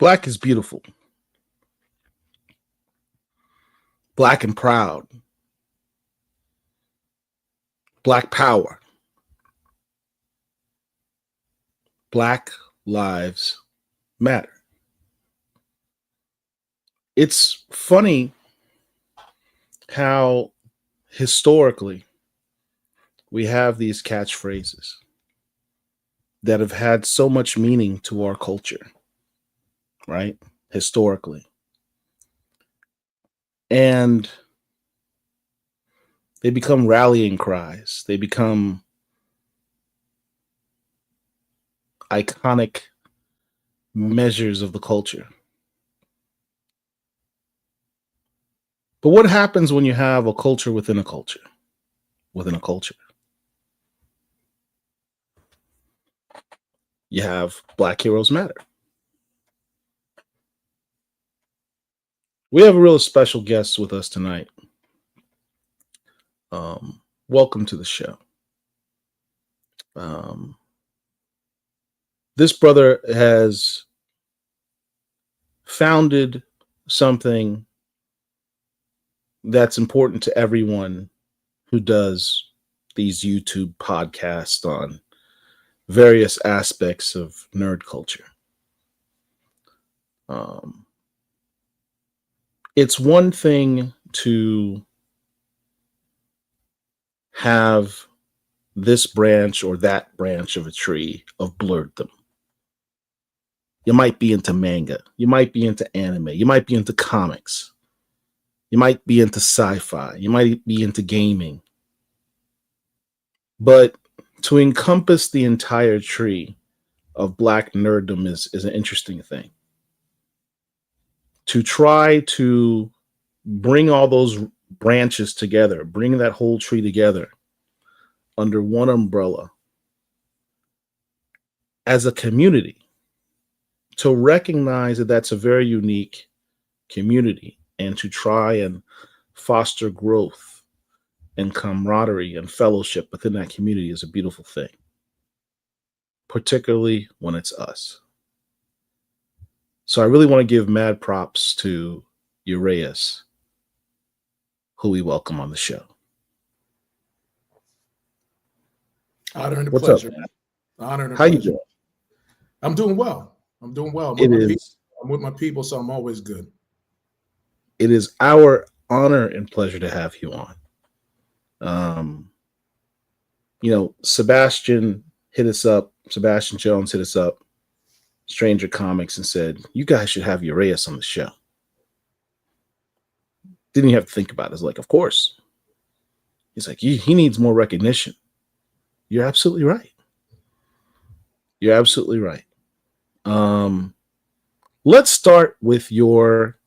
Black is beautiful. Black and proud. Black power. Black lives matter. It's funny how historically we have these catchphrases that have had so much meaning to our culture, right? Historically. And they become rallying cries. They become iconic measures of the culture. But what happens when you have a culture within a culture? Within a culture, you have Black Heroes Matter. We have a real special guest with us tonight. Welcome to the show. This brother has founded something that's important to everyone who does these YouTube podcasts on various aspects of nerd culture. It's one thing to have this branch or that branch of a tree of blurredom. You might be into manga. You might be into anime. You might be into comics. You might be into sci-fi. You might be into gaming. But to encompass the entire tree of Black nerddom is an interesting thing. To try to bring all those branches together, bring that whole tree together under one umbrella as a community, to recognize that that's a very unique community and to try and foster growth and camaraderie and fellowship within that community is a beautiful thing, particularly when it's us. So I really want to give mad props to Uraeus, who we welcome on the show. Honor and a What's pleasure. up, man? Honor and a How pleasure. you doing? I'm doing well. I'm doing well. I'm with my people, so I'm always good. It is our honor and pleasure to have you on. Sebastian Jones hit us up, Stranger Comics, and said, you guys should have Uraeus on the show. Didn't even have to think about it. It's like, of course. He's like, he needs more recognition. You're absolutely right. You're absolutely right. Let's start with your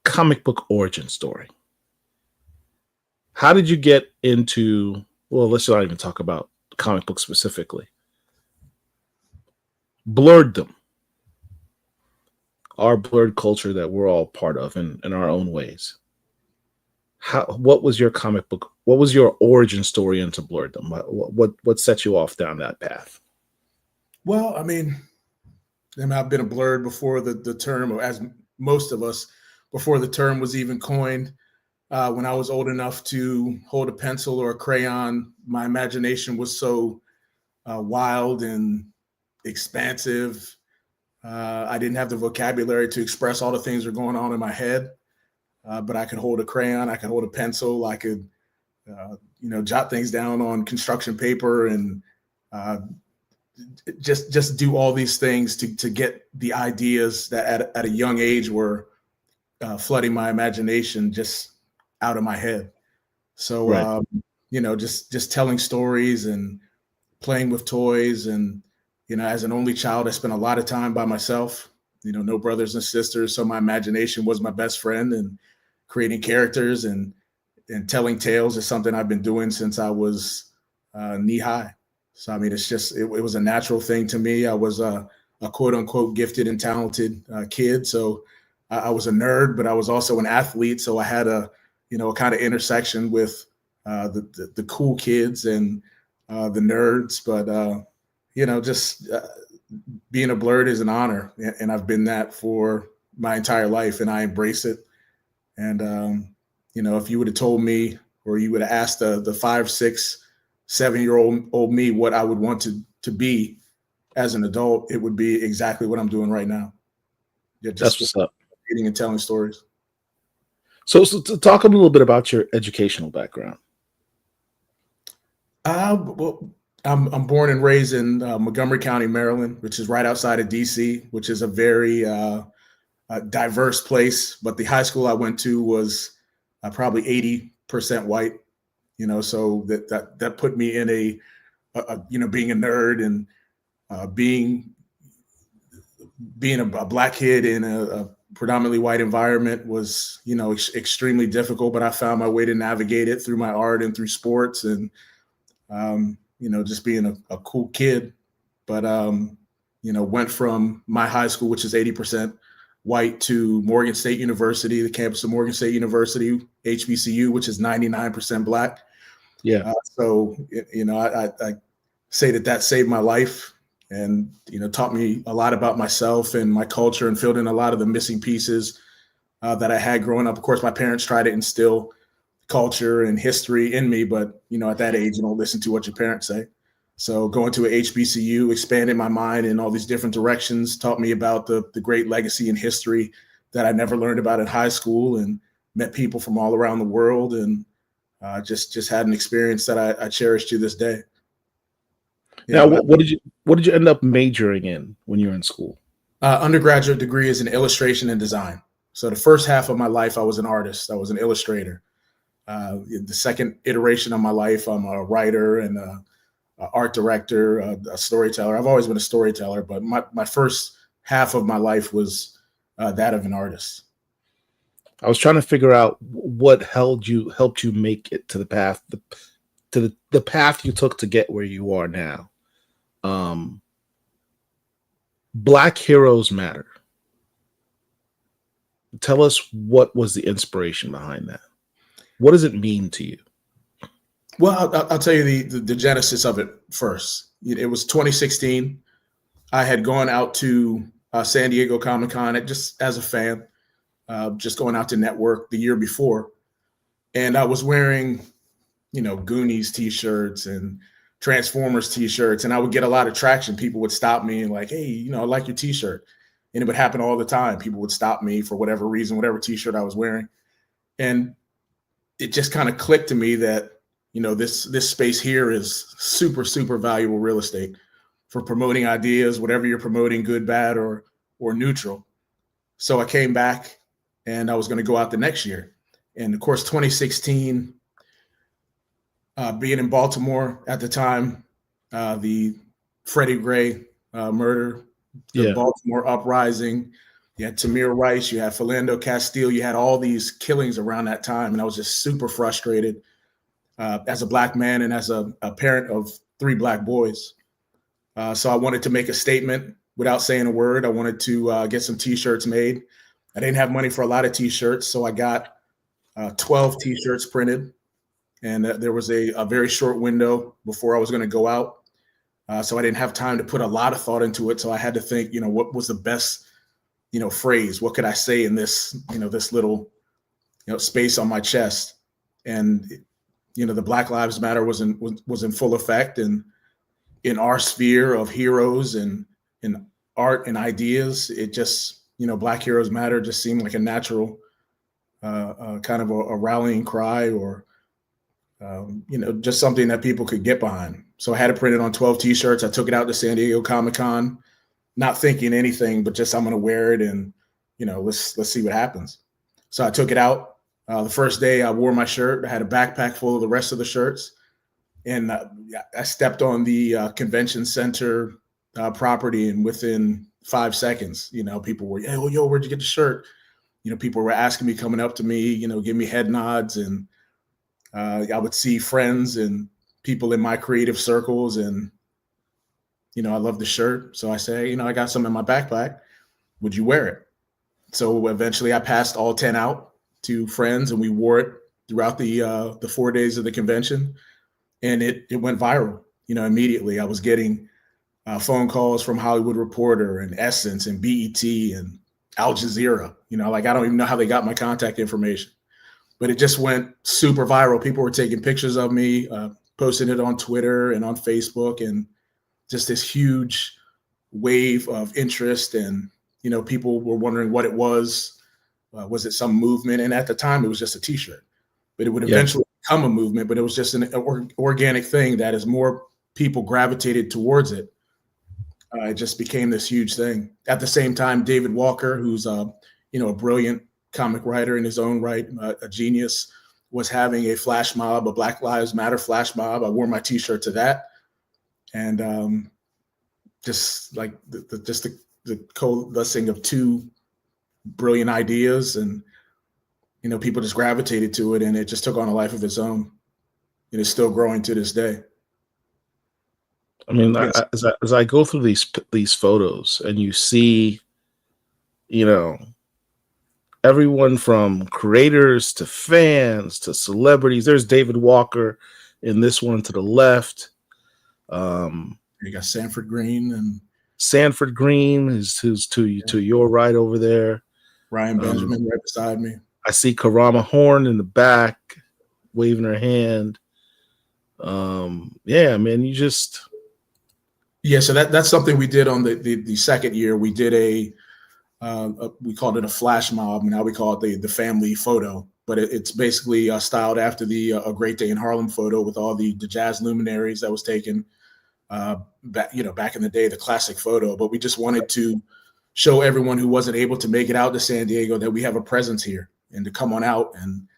comic book origin story. How did you get into, well, let's not even talk about comic books specifically. Blurredom. Our blurred culture that we're all part of in our own ways. What was your comic book? What was your origin story into blurredom? What set you off down that path? Well, I've been a blurred before the term, or as most of us, before the term was even coined. When I was old enough to hold a pencil or a crayon, my imagination was so wild and expansive. I didn't have the vocabulary to express all the things that were going on in my head, but I could hold a crayon, I could hold a pencil, I could, jot things down on construction paper and just do all these things to get the ideas that at a young age were flooding my imagination just out of my head. So, right. Just telling stories and playing with toys. And, as an only child, I spent a lot of time by myself, no brothers and sisters. So my imagination was my best friend, and creating characters and telling tales is something I've been doing since I was knee high. So, it was a natural thing to me. I was a quote unquote gifted and talented kid. So I was a nerd, but I was also an athlete. So I had a kind of intersection with the cool kids and the nerds. But, being a Blerd is an honor, and I've been that for my entire life, and I embrace it. And if you would have told me, or you would have asked the 5, 6, 7-year-old me what I would want to be as an adult, it would be exactly what I'm doing right now. Yeah, That's just what's up. reading and telling stories. So to talk a little bit about your educational background. Well, I'm born and raised in Montgomery County, Maryland, which is right outside of DC, which is a very diverse place. But the high school I went to was probably 80% white. So that put me in a being a nerd and being a black kid in a predominantly white environment was extremely difficult. But I found my way to navigate it through my art and through sports and just being a cool kid. But went from my high school, which is 80% white, to Morgan State University, the campus of Morgan State University, HBCU, which is 99% black. Yeah. So I say that saved my life and taught me a lot about myself and my culture and filled in a lot of the missing pieces that I had growing up. Of course, my parents tried to instill culture and history in me, but at that age, you don't listen to what your parents say. So going to a HBCU expanded my mind in all these different directions, taught me about the great legacy and history that I never learned about in high school, and met people from all around the world, and just had an experience that I cherish to this day. Now, what did you end up majoring in when you were in school? Undergraduate degree is in illustration and design. So the first half of my life, I was an artist. I was an illustrator. The second iteration of my life, I'm a writer and a art director, a storyteller. I've always been a storyteller, but my first half of my life was that of an artist. I was trying to figure out what helped you make it to the path, the path you took to get where you are now. Black heroes matter. Tell us, what was the inspiration behind that? What does it mean to you? Well, I'll tell you the genesis of it first. It was 2016. I had gone out to San Diego Comic-Con just as a fan, just going out to network the year before. And I was wearing, Goonies t-shirts and Transformers t-shirts, and I would get a lot of traction. People would stop me and like, hey, I like your t-shirt. And it would happen all the time. People would stop me for whatever reason, whatever t-shirt I was wearing. And it just kind of clicked to me that, this space here is super, super valuable real estate for promoting ideas, whatever you're promoting, good, bad, or neutral. So I came back and I was going to go out the next year. And of course, 2016, being in Baltimore at the time, the Freddie Gray murder, the Baltimore uprising, you had Tamir Rice, you had Philando Castile, you had all these killings around that time. And I was just super frustrated as a black man and as a parent of 3 black boys. So I wanted to make a statement without saying a word. I wanted to get some t-shirts made. I didn't have money for a lot of t-shirts, so I got 12 t-shirts printed. And there was a very short window before I was going to go out. So I didn't have time to put a lot of thought into it. So I had to think, what was the best, phrase? What could I say in this, this little, space on my chest? And, the Black Lives Matter was in full effect. And in our sphere of heroes and in art and ideas, it just, Black Heroes Matter just seemed like a natural kind of a rallying cry, or just something that people could get behind. So I had it printed on 12 t-shirts. I took it out to San Diego Comic-Con, not thinking anything, but just I'm going to wear it and, let's see what happens. So I took it out. The first day I wore my shirt. I had a backpack full of the rest of the shirts. And I stepped on the convention center property, and within 5 seconds, people were, hey, well, yo, where'd you get the shirt? People were asking me, coming up to me, give me head nods, and I would see friends and people in my creative circles, and, I love the shirt. So I say, I got some in my backpack. Would you wear it? So eventually I passed all 10 out to friends, and we wore it throughout the 4 days of the convention, and it went viral, immediately. I was getting phone calls from Hollywood Reporter and Essence and BET and Al Jazeera. Like I don't even know how they got my contact information, but it just went super viral. People were taking pictures of me, posting it on Twitter and on Facebook, and just this huge wave of interest. And people were wondering what it was. Was it some movement? And at the time, it was just a T-shirt, but it would eventually become a movement. But it was just an organic thing that as more people gravitated towards it, it just became this huge thing. At the same time, David Walker, who's a brilliant comic writer in his own right, a genius, was having a flash mob, a Black Lives Matter flash mob. I wore my T-shirt to that, and just like the coalescing of two brilliant ideas, and people just gravitated to it, and it just took on a life of its own. It is still growing to this day. I mean, yes. As I go through these photos, and you see, everyone from creators to fans to celebrities. There's David Walker in this one to the left. You got Sanford Green, and Sanford Green who's to your right over there. Ryan Benjamin right beside me. I see Karama Horn in the back waving her hand. Yeah, man, you just. Yeah, so that's something we did on the second year. We did we called it a flash mob. Now we call it the family photo, but it's basically styled after the A Great Day in Harlem photo with all the jazz luminaries that was taken back in the day, the classic photo. But we just wanted to show everyone who wasn't able to make it out to San Diego that we have a presence here, and to come on out. And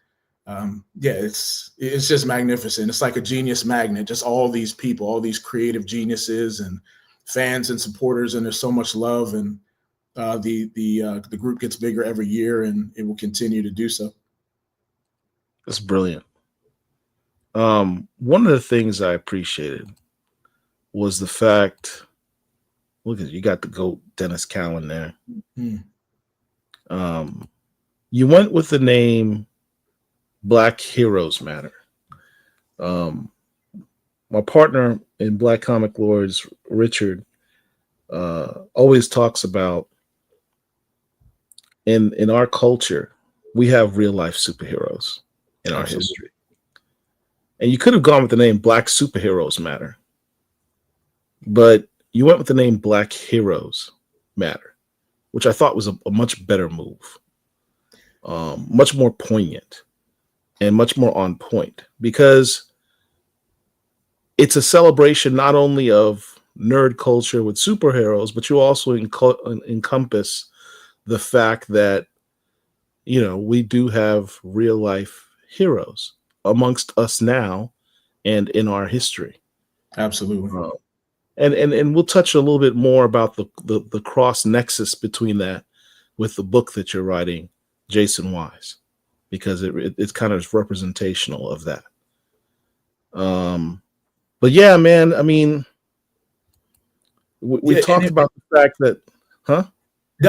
it's just magnificent. It's like a genius magnet, just all these people, all these creative geniuses and fans and supporters. And there's so much love, and the group gets bigger every year, and it will continue to do so. That's brilliant. One of the things I appreciated was the fact, look at you got the GOAT Dennis Cowan there. Mm-hmm. You went with the name Black Heroes Matter. My partner in Black Comic Lords, Richard, always talks about in our culture, we have real life superheroes in our history. And you could have gone with the name Black Superheroes Matter, but you went with the name Black Heroes Matter, which I thought was a much better move, much more poignant and much more on point, because it's a celebration not only of nerd culture with superheroes, but you also encompass the fact that, we do have real life heroes amongst us now and in our history. Absolutely. And we'll touch a little bit more about the cross nexus between that with the book that you're writing, Jaycen Wise, because it's kind of representational of that. But yeah, man, I mean, we talked about the fact that,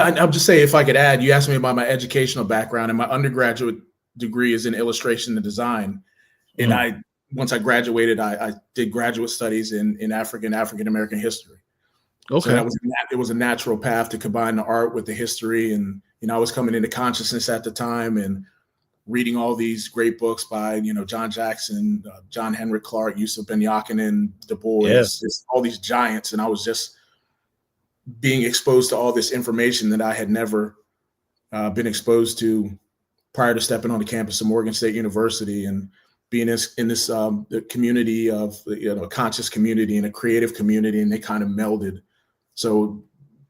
I'm just saying, if I could add, you asked me about my educational background, and my undergraduate degree is in illustration and design. And once I graduated, I did graduate studies in African American history. Okay. So it was a natural path to combine the art with the history. And, I was coming into consciousness at the time and reading all these great books by, John Jackson, John Henrik Clark, Yusuf Ben-Jochannan, Du Bois, just all these giants. And I was just being exposed to all this information that I had never been exposed to prior to stepping on the campus of Morgan State University, and being in this community of, a conscious community and a creative community, and they kind of melded. So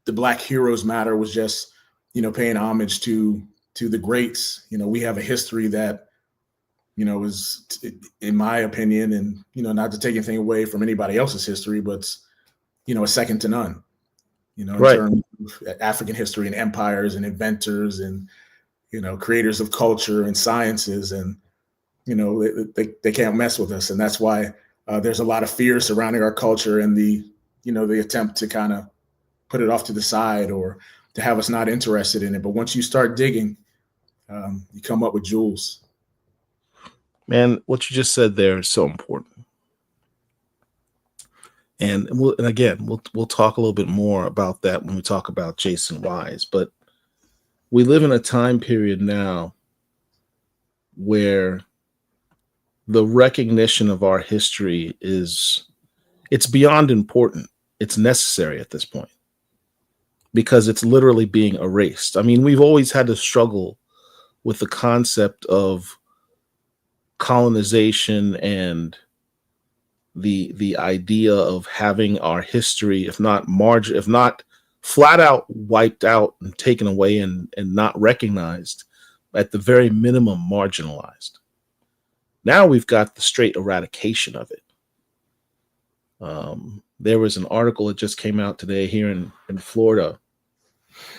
the Black Heroes Matter was just, paying homage to the greats. We have a history that, is, in my opinion, and, not to take anything away from anybody else's history, but, a second to none. In terms of African history and empires and inventors and, creators of culture and sciences. And, they can't mess with us. And that's why there's a lot of fear surrounding our culture, and the attempt to kind of put it off to the side or to have us not interested in it. But once you start digging, you come up with jewels. Man, what you just said there is so important. And we'll talk a little bit more about that when we talk about Jaycen Wise. But we live in a time period now where the recognition of our history it's beyond important. It's necessary at this point because it's literally being erased. I mean, we've always had to struggle with the concept of colonization and the idea of having our history, if not flat out wiped out and taken away and not recognized, at the very minimum marginalized. Now we've got the straight eradication of it. There was an article that just came out today here in Florida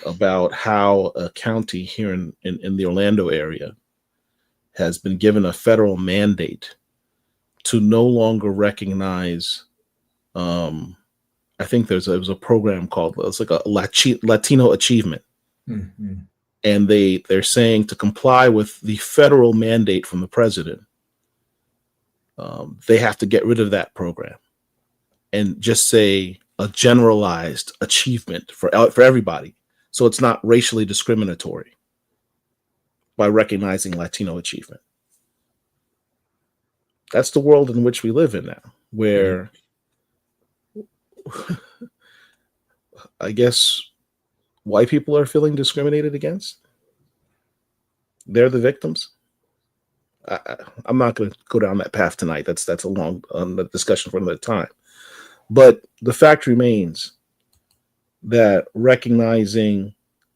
about how a county here in the Orlando area has been given a federal mandate to no longer recognize. I think it was a program called, it's like a Latino achievement, Mm-hmm. and they're saying to comply with the federal mandate from the president, they have to get rid of that program and just say a generalized achievement for everybody, so it's not racially discriminatory by recognizing Latino achievement. That's the world in which we live in now, where I guess white people are feeling discriminated against. They're the victims. I'm not going to go down that path tonight. That's a long discussion for another time. But the fact remains that recognizing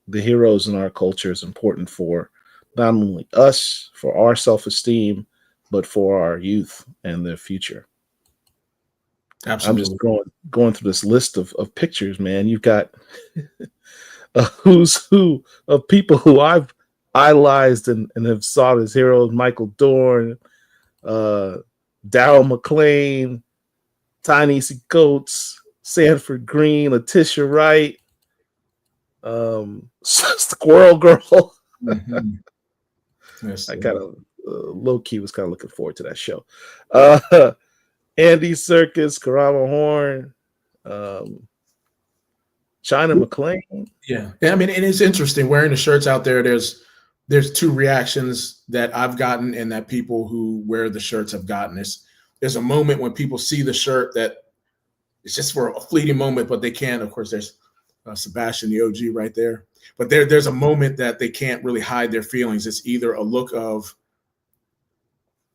the heroes in our culture is important for not only us, for our self-esteem, but for our youth and their future. Absolutely. I'm just going through this list of pictures, man. You've got a who's who of people who I've idolized and have saw as heroes: Michael Dorn, Darryl McLean, Ta-Nehisi Coates, Sanford Green, Letitia Wright, Squirrel Girl. Mm-hmm. Yes, I kind of low key was kind of looking forward to that show. Andy Serkis, Karama Horn, China McClain. Yeah. I mean, and it's interesting wearing the shirts out there. There's two reactions that I've gotten and that people who wear the shirts have gotten. There's a moment when people see the shirt that it's just for a fleeting moment, but they can't. Of course, there's Sebastian, the OG, right there. But there's a moment that they can't really hide their feelings. It's either a look of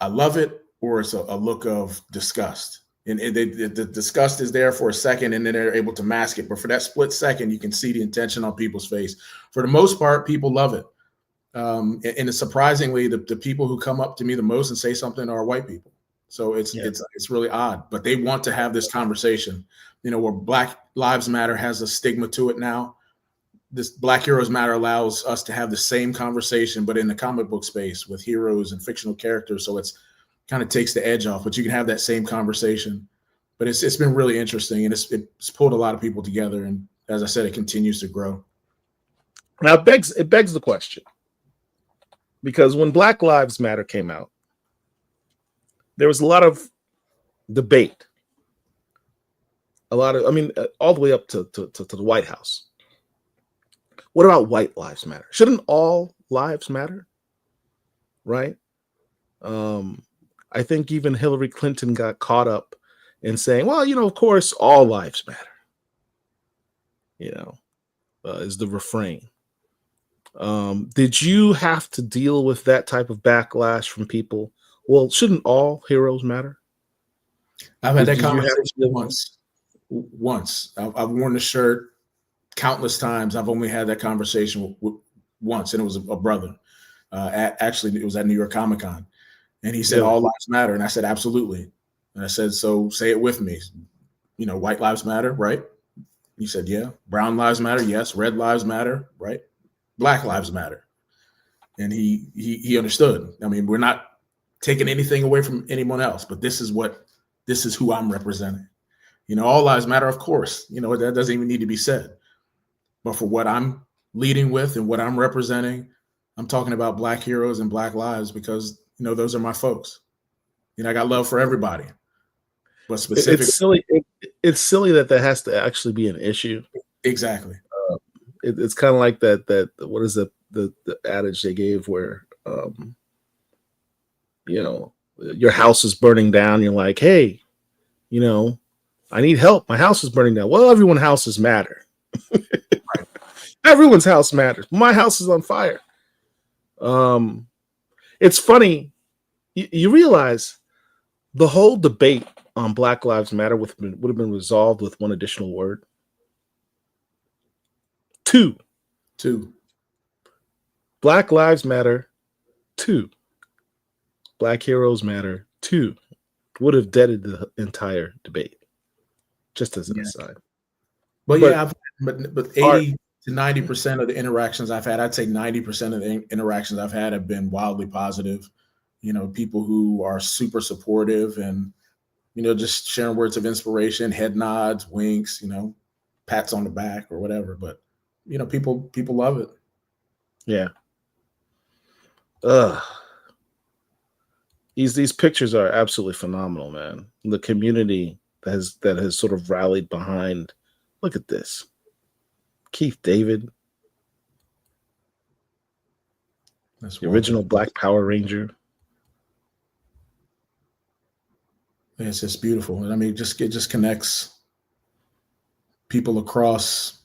I love it, or it's a look of disgust. And the disgust is there for a second, and then they're able to mask it. But for that split second, you can see the intention on people's face. For the most part, people love it. And surprisingly, the people who come up to me the most and say something are white people. So it's really odd, but they want to have this conversation. You know, where Black Lives Matter has a stigma to it now. This Black Heroes Matter allows us to have the same conversation, but in the comic book space with heroes and fictional characters. So it's kind of takes the edge off, but you can have that same conversation. But it's been really interesting, and it's pulled a lot of people together. And as I said, it continues to grow. Now it begs the question, because when Black Lives Matter came out, there was a lot of debate, all the way up to the White House. What about white lives matter? Shouldn't all lives matter? Right? I think even Hillary Clinton got caught up in saying, well, of course, all lives matter. Is the refrain. Did you have to deal with that type of backlash from people? Well, shouldn't all heroes matter? I've had that conversation once. I've worn the shirt countless times. I've only had that conversation once, and it was a brother. Actually, it was at New York Comic Con, and he said, "All lives matter," and I said, "Absolutely." And I said, "So say it with me. White lives matter, right?" He said, "Yeah." "Brown lives matter, yes." "Red lives matter, right?" "Black lives matter." And he understood. I mean, we're not taking anything away from anyone else, but this is who I'm representing. All lives matter, of course. That doesn't even need to be said. But for what I'm leading with and what I'm representing, I'm talking about Black heroes and Black lives because, those are my folks. I got love for everybody. but specifically, It's silly. It's silly that has to actually be an issue. exactly. It's kind of like that. What is the adage they gave where you know your house is burning down. You're like, hey, you know, I need help. My house is burning down. Well, everyone's houses matter. Everyone's house matters. My house is on fire. Um, it's funny. You realize the whole debate on Black Lives Matter would have been resolved with one additional word. Two. Two. Black Lives Matter. Two. Black Heroes Matter. Two. Would have deaded the entire debate. Just as an aside. But yeah, but art, 80 to 90% of the interactions I've had, I'd say 90% of the interactions I've had have been wildly positive. You know, people who are super supportive and, you know, just sharing words of inspiration, head nods, winks, you know, pats on the back or whatever. But, you know, people love it. Yeah. These pictures are absolutely phenomenal, man. The community that has sort of rallied behind. Look at this. Keith David, That's the original Black Power Ranger. It's just beautiful. And I mean, it just connects people across,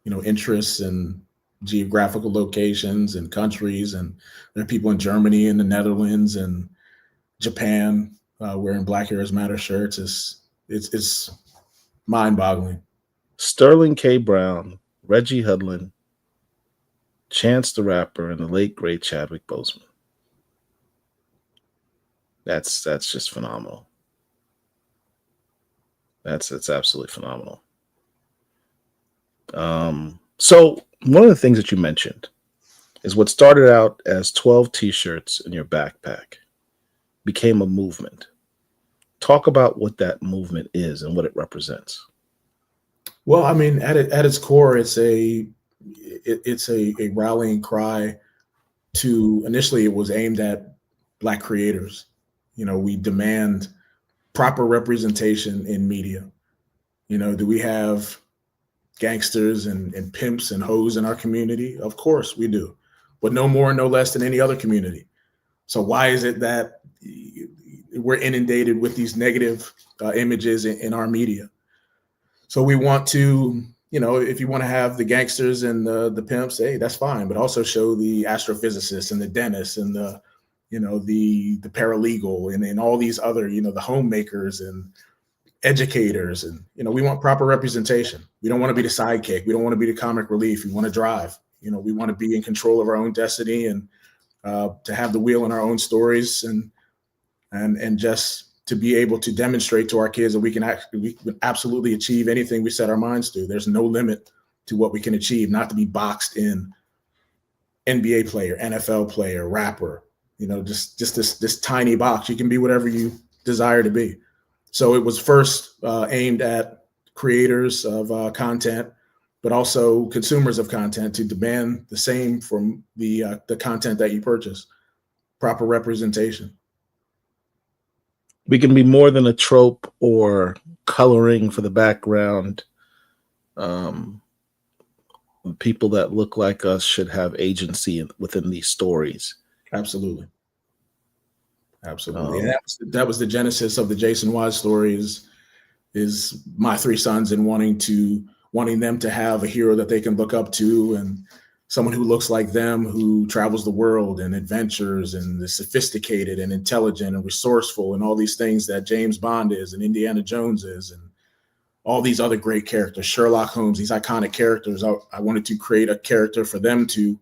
you know, interests and geographical locations and countries. And there are people in Germany and the Netherlands and Japan wearing Black Heroes Matter shirts. It's mind boggling. Sterling K. Brown, Reggie Hudlin, Chance the Rapper, and the late great Chadwick Boseman. That's just phenomenal. It's absolutely phenomenal. So one of the things that you mentioned is what started out as 12 t-shirts in your backpack became a movement. Talk about what that movement is and what it represents. Well, I mean, at its core, it's a rallying cry to, initially it was aimed at Black creators. You know, we demand proper representation in media. You know, do we have gangsters and pimps and hoes in our community? Of course we do, but no more, no less than any other community. So why is it that we're inundated with these negative images in our media? So we want to, you know, if you want to have the gangsters and the pimps, hey, that's fine, but also show the astrophysicists and the dentists and the, you know, the paralegal and all these other, you know, the homemakers and educators. And, you know, we want proper representation. We don't want to be the sidekick. We don't want to be the comic relief. We want to drive. You know, we want to be in control of our own destiny and to have the wheel in our own stories and just to be able to demonstrate to our kids that we can absolutely achieve anything we set our minds to. There's no limit to what we can achieve, not to be boxed in NBA player, NFL player, rapper, you know, just this tiny box. You can be whatever you desire to be. So it was first aimed at creators of content, but also consumers of content, to demand the same from the content that you purchase. Proper representation. We can be more than a trope or coloring for the background. People that look like us should have agency within these stories. Absolutely. Absolutely. And that was the genesis of the Jaycen Wise story is my three sons and wanting them to have a hero that they can look up to and someone who looks like them, who travels the world and adventures and is sophisticated and intelligent and resourceful and all these things that James Bond is and Indiana Jones is and all these other great characters, Sherlock Holmes, these iconic characters. I wanted to create a character for them to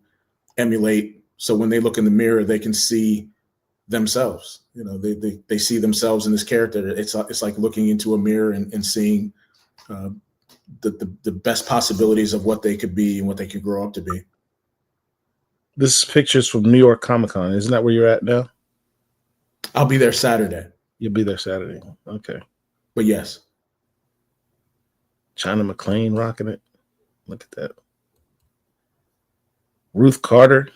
emulate. So when they look in the mirror, they can see themselves. You know, they see themselves in this character. It's like looking into a mirror and seeing the best possibilities of what they could be and what they could grow up to be. This picture's from New York Comic Con. Isn't that where you're at now? I'll be there Saturday. You'll be there Saturday. Okay. But yes. China McClain rocking it. Look at that. Ruth Carter.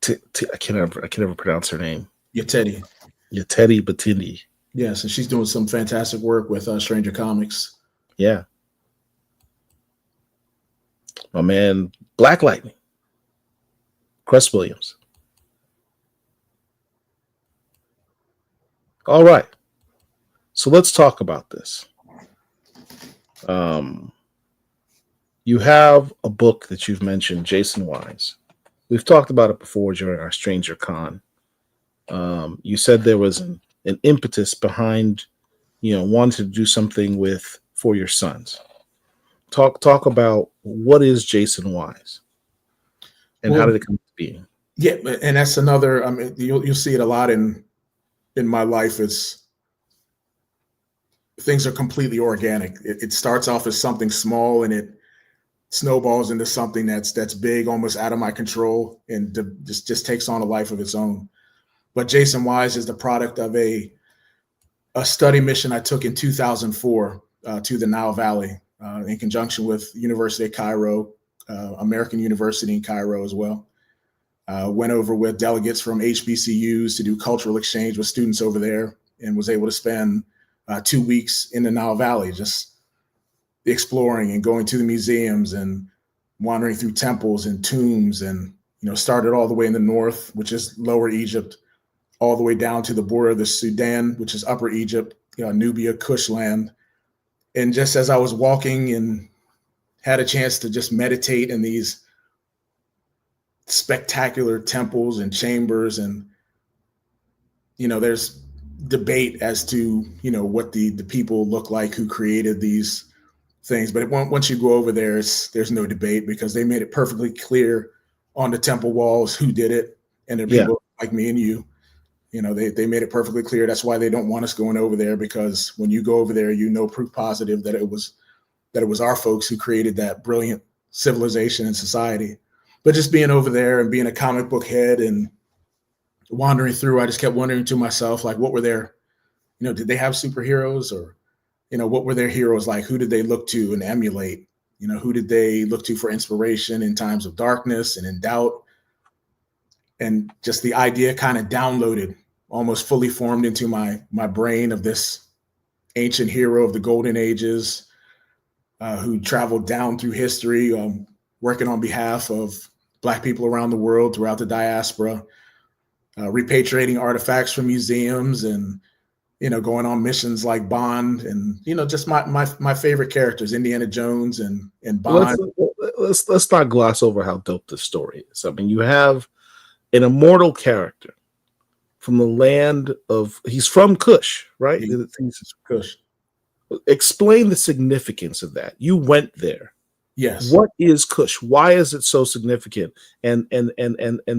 I can never pronounce her name. Yeah, Teddy. Yeah, Teddy Batindi. Yes, and she's doing some fantastic work with Stranger Comics. Yeah, my man, Black Lightning, Cress Williams. All right, so let's talk about this. Um, you have a book that you've mentioned, Jaycen Wise. We've talked about it before during our Stranger Con. You said there was an impetus behind, wanting to do something with for your sons. Talk about what is Jaycen Wise and how Well, did it come to being? yeah, and that's another. I mean, you'll see it a lot in my life. Is things are completely organic. It starts off as something small, and it snowballs into something that's big, almost out of my control, and just takes on a life of its own. But Jaycen Wise is the product of a study mission I took in 2004 to the Nile Valley in conjunction with University of Cairo, American University in Cairo as well. Went over with delegates from HBCUs to do cultural exchange with students over there, and was able to spend 2 weeks in the Nile Valley just exploring and going to the museums and wandering through temples and tombs, and started all the way in the north, which is Lower Egypt, all the way down to the border of the Sudan, which is Upper Egypt, Nubia, Kush land. And just as I was walking and had a chance to just meditate in these spectacular temples and chambers, and there's debate as to what the people look like who created these things, but once you go over there, there's no debate, because they made it perfectly clear on the temple walls who did it, and they're Yeah, people like me and you. They made it perfectly clear. That's why they don't want us going over there, because when you go over there, proof positive that it was our folks who created that brilliant civilization and society. But just being over there and being a comic book head and wandering through, I just kept wondering to myself, like, what were their, did they have superheroes, or, what were their heroes like? Who did they look to and emulate? Who did they look to for inspiration in times of darkness and in doubt? And just the idea kind of downloaded, almost fully formed into my brain, of this ancient hero of the golden ages, who traveled down through history, working on behalf of Black people around the world, throughout the diaspora, repatriating artifacts from museums, and going on missions like Bond, and just my favorite characters, Indiana Jones and let's Bond. let's not gloss over how dope this story is. I mean, you have an immortal character from the land of, he's from Kush, right? Kush. Explain the significance of that. You went there. Yes. What is Kush? Why is it so significant? And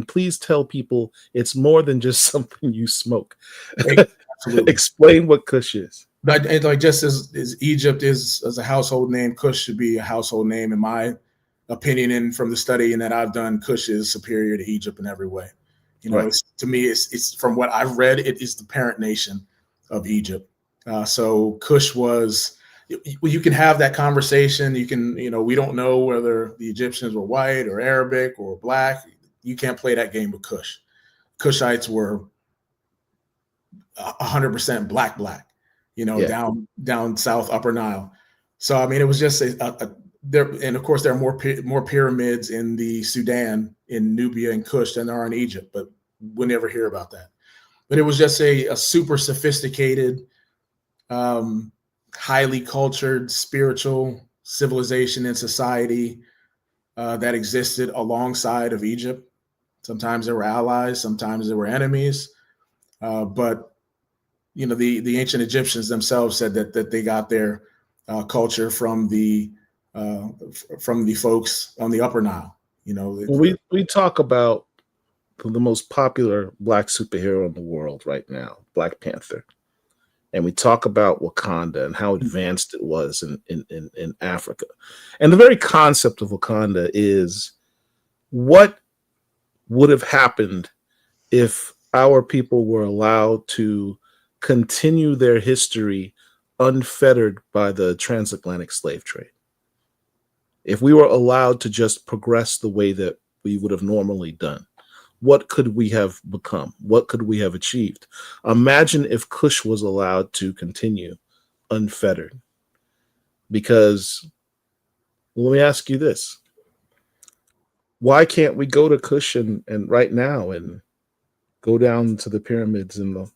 please tell people it's more than just something you smoke. Absolutely. Explain what Kush is. But like, just as Egypt is as a household name, Kush should be a household name, in my opinion. And from the studying that I've done, Kush is superior to Egypt in every way. Right. To me, it's from what I've read, it is the parent nation of Egypt. So Kush was. You can have that conversation. You can, we don't know whether the Egyptians were white or Arabic or Black. You can't play that game with Kush. Kushites were 100% Black, Yeah. down south, Upper Nile. So I mean, it was just there, and of course there are more pyramids in the Sudan, in Nubia and Kush, than there are in Egypt, but we'll never hear about that. But it was just a super sophisticated, highly cultured, spiritual civilization and society that existed alongside of Egypt. Sometimes they were allies, sometimes they were enemies, but the ancient Egyptians themselves said that they got their culture from the folks on the Upper Nile. We talk about the most popular Black superhero in the world right now, Black Panther, and we talk about Wakanda and how advanced it was in Africa, and the very concept of Wakanda is what would have happened if our people were allowed to continue their history unfettered by the transatlantic slave trade. If we were allowed to just progress the way that we would have normally done, what could we have become? What could we have achieved? Imagine if Kush was allowed to continue unfettered. Because let me ask you this: why can't we go to Kush and right now and go down to the pyramids and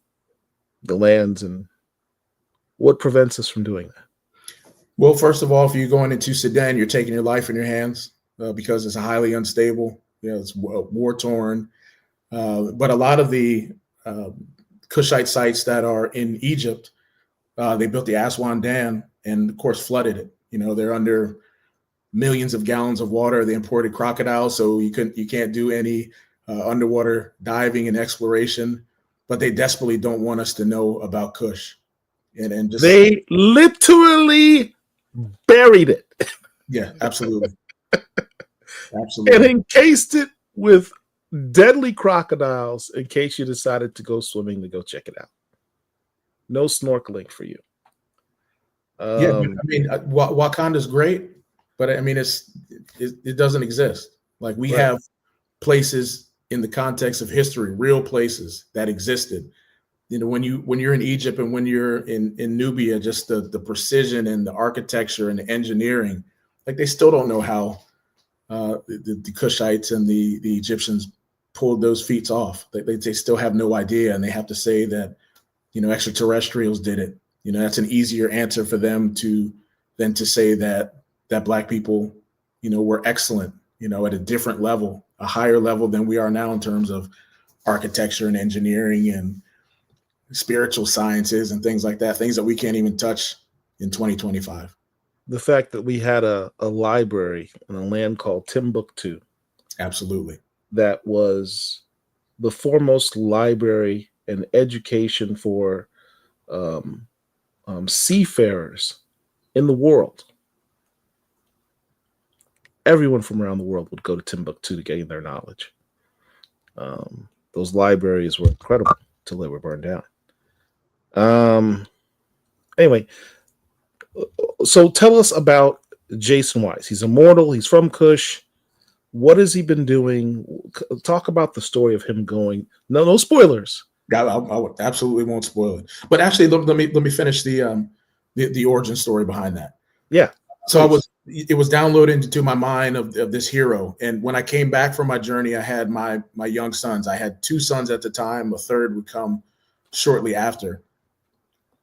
the lands, and what prevents us from doing that? Well, first of all, if you're going into Sudan, you're taking your life in your hands because it's highly unstable. It's war torn. But a lot of the uh, Kushite sites that are in Egypt, they built the Aswan Dam and, of course, flooded it. They're under millions of gallons of water. They imported crocodiles, so you can't do any underwater diving and exploration. But they desperately don't want us to know about Kush, and just They literally buried it yeah, absolutely, and absolutely. encased it with deadly crocodiles in case you decided to go swimming to go check it out. No snorkeling for you. Yeah, but, Um, I mean, Wakanda's great, but I mean, it doesn't exist. Like we right. have places in the context of history, real places that existed. When you're in Egypt and when you're in Nubia, just the precision and the architecture and the engineering, like they still don't know how the Kushites and the Egyptians pulled those feats off. They still have no idea, and they have to say that extraterrestrials did it. That's an easier answer for them than to say that black people were excellent, at a different level, a higher level than we are now in terms of architecture and engineering and spiritual sciences and things like that, things that we can't even touch in 2025. The fact that we had a library in a land called Timbuktu Absolutely. that was the foremost library and education for um, seafarers in the world. Everyone from around the world would go to Timbuktu to gain their knowledge. Those libraries were incredible until they were burned down. Um, anyway, so tell us about Jaycen Wise. He's immortal. He's from Kush. What has he been doing? Talk about the story of him going. No spoilers. I would absolutely won't spoil it. But actually, let me finish the origin story behind that. Yeah. So it was downloaded into my mind of this hero. And when I came back from my journey, I had my young sons. I had two sons at the time. A third would come shortly after.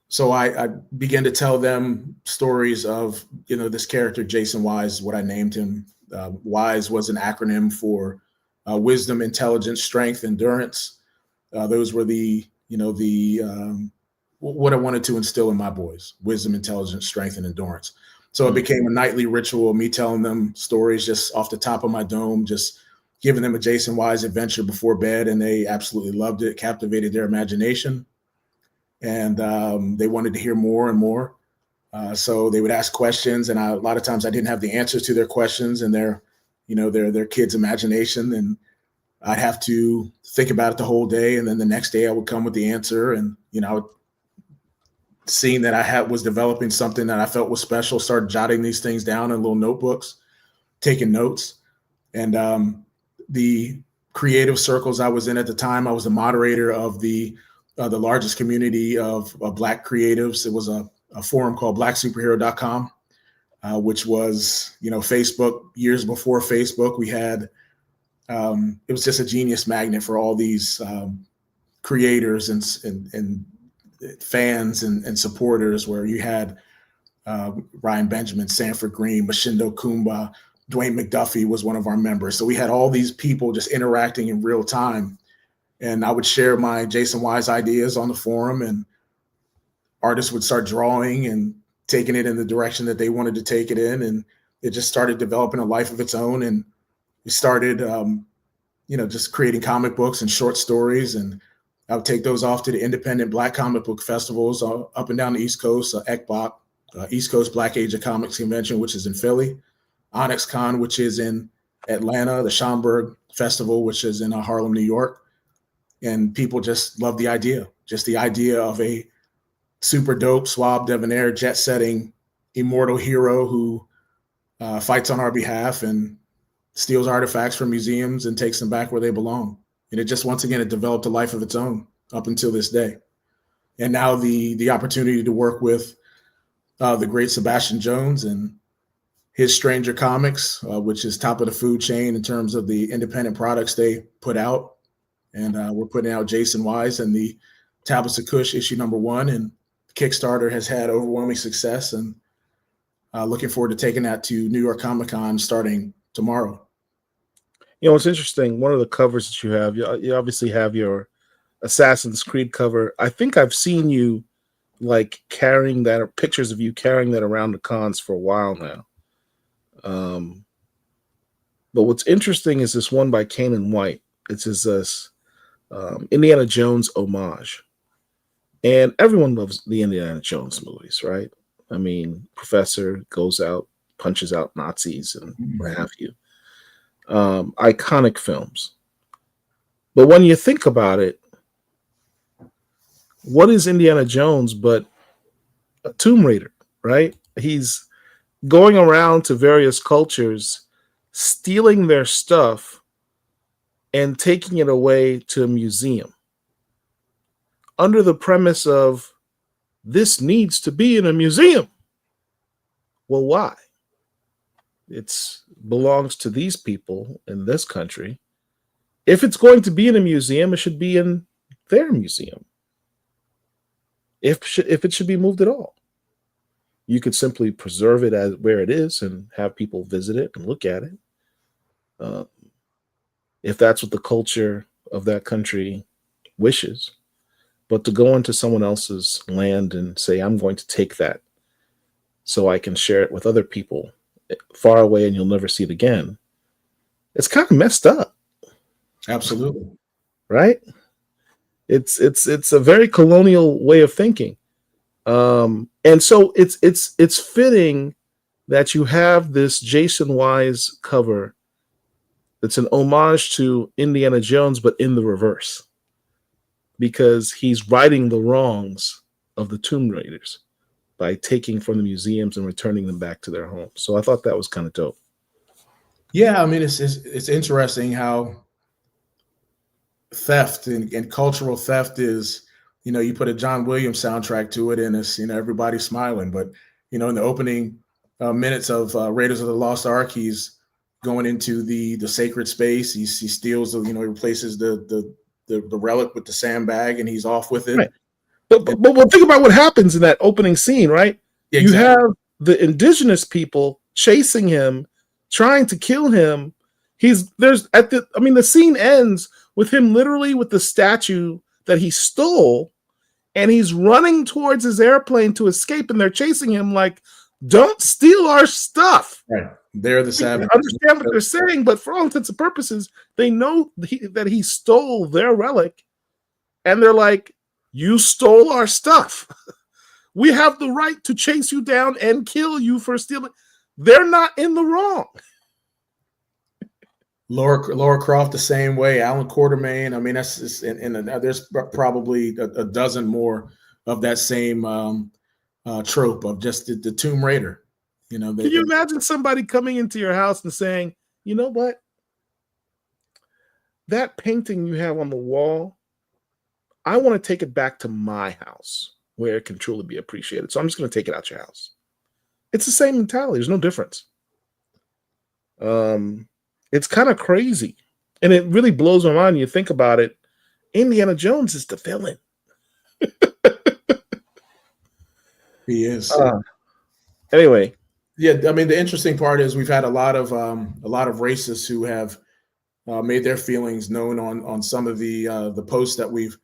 So I began to tell them stories of this character Jaycen Wise, what I named him. Wise was an acronym for wisdom, intelligence, strength, endurance. Those were what I wanted to instill in my boys: wisdom, intelligence, strength, and endurance. So it became a nightly ritual of me telling them stories just off the top of my dome, just giving them a Jaycen Wise adventure before bed, and they absolutely loved it, captivated their imagination, and they wanted to hear more and more. So they would ask questions, and a lot of times I didn't have the answers to their questions and their kids' imagination, and I'd have to think about it the whole day, and then the next day I would come with the answer, and I would, seeing that I was developing something that I felt was special, started jotting these things down in little notebooks, taking notes, and the creative circles I was in at the time, I was the moderator of the largest community of Black creatives. It was a forum called BlackSuperhero.com, which was Facebook years before Facebook. We had it was just a genius magnet for all these creators and fans and supporters, where you had Ryan Benjamin, Sanford Green, Mashindo Kumba, Dwayne McDuffie was one of our members. So we had all these people just interacting in real time. And I would share my Jaycen Wise ideas on the forum, and artists would start drawing and taking it in the direction that they wanted to take it in. And it just started developing a life of its own. And we started, just creating comic books and short stories. And I would take those off to the independent Black comic book festivals up and down the East Coast, ECBOC, East Coast Black Age of Comics Convention, which is in Philly, Onyx Con, which is in Atlanta, the Schaumburg Festival, which is in Harlem, New York. And people just love the idea of a super dope, suave, debonair, jet setting, immortal hero who fights on our behalf and steals artifacts from museums and takes them back where they belong. And it just, once again, it developed a life of its own up until this day. And now the opportunity to work with the great Sebastian Jones and his Stranger Comics, which is top of the food chain in terms of the independent products they put out. And we're putting out Jaycen Wise and the Tablets of Kush issue #1. And Kickstarter has had overwhelming success. And looking forward to taking that to New York Comic Con starting tomorrow. You know, it's interesting. One of the covers that you obviously have your Assassin's Creed cover. I think I've seen you like carrying that, or pictures of you carrying that around the cons for a while now. But what's interesting is this one by Kanan White. It's this Indiana Jones homage. And everyone loves the Indiana Jones movies, right? I mean, Professor goes out, punches out Nazis and what have you. Iconic films. But when you think about it, what is Indiana Jones but a Tomb Raider, right? He's going around to various cultures, stealing their stuff and taking it away to a museum under the premise of this needs to be in a museum. Well, why? It belongs to these people in this country. If it's going to be in a museum, it should be in their museum. If it should be moved at all, you could simply preserve it as where it is and have people visit it and look at it. If that's what the culture of that country wishes. But to go into someone else's land and say, I'm going to take that so I can share it with other people far away and you'll never see it again, it's kind of messed up. Absolutely. Right? It's a very colonial way of thinking. And so it's fitting that you have this Jaycen Wise cover that's an homage to Indiana Jones, but in the reverse, because he's righting the wrongs of the Tomb Raiders by taking from the museums and returning them back to their homes. So I thought that was kind of dope. Yeah, I mean, it's interesting how theft and cultural theft is, you put a John Williams soundtrack to it and it's, everybody's smiling. But, in the opening minutes of Raiders of the Lost Ark, he's going into the sacred space. He steals, he replaces the relic with the sandbag and he's off with it. Right. But think about what happens in that opening scene, right? Yeah, exactly. You have the indigenous people chasing him, trying to kill him. The scene ends with him literally with the statue that he stole, and he's running towards his airplane to escape, and they're chasing him like, don't steal our stuff. Right. They're the savage. I understand what they're saying, but for all intents and purposes, they know that he stole their relic, and they're like, you stole our stuff. We have the right to chase you down and kill you for stealing. They're not in the wrong. Laura Croft the same way. Alan Quartermain. I mean, that's just, there's probably a dozen more of that same trope of just the Tomb Raider. Can you imagine somebody coming into your house and saying, you know what? That painting you have on the wall, I want to take it back to my house where it can truly be appreciated. So I'm just going to take it out your house. It's the same mentality. There's no difference. It's kind of crazy. And it really blows my mind. You think about it. Indiana Jones is the villain. He is. Anyway. Yeah, I mean, the interesting part is we've had a lot of racists who have made their feelings known on some of the posts that we've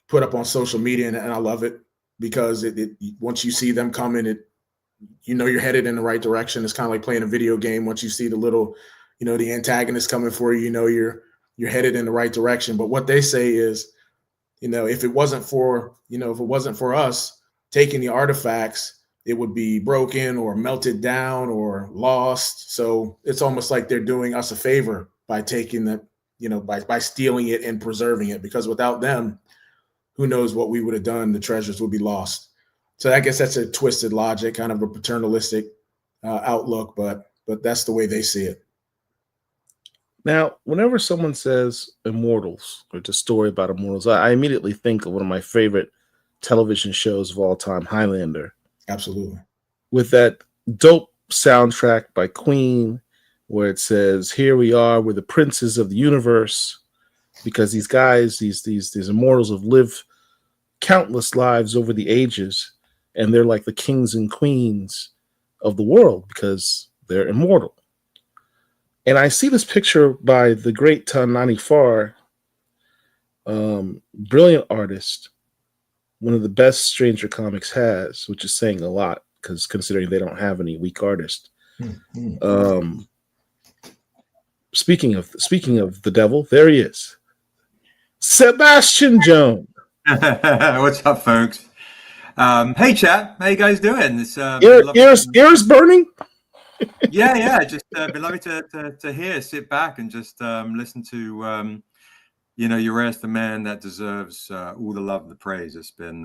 put up on social media, and I love it because it once you see them coming, you're headed in the right direction. It's kind of like playing a video game. Once you see the little, the antagonist coming for you, you're headed in the right direction. But what they say is, if it wasn't for us taking the artifacts, it would be broken or melted down or lost. So it's almost like they're doing us a favor by taking the, by stealing it and preserving it, because without them, who knows what we would have done? The treasures would be lost. So I guess that's a twisted logic, kind of a paternalistic outlook, but that's the way they see it. Now, whenever someone says immortals or just story about immortals, I immediately think of one of my favorite television shows of all time, Highlander, Absolutely. with that dope soundtrack by Queen, where it says, "Here we are, we're the princes of the universe," because these guys, these immortals, have lived countless lives over the ages, and they're like the kings and queens of the world because they're immortal. And I see this picture by the great Tanani Farr, brilliant artist, one of the best Stranger Comics has, which is saying a lot because considering they don't have any weak artists. Mm-hmm. Um, speaking of the devil, there he is, Sebastian Jones. What's up, folks? Hey, chat. How you guys doing? It's Ear, been lovely. ears burning. Yeah. Just been lovely to hear. Sit back and just listen to Urias, the man that deserves all the love and the praise. It's been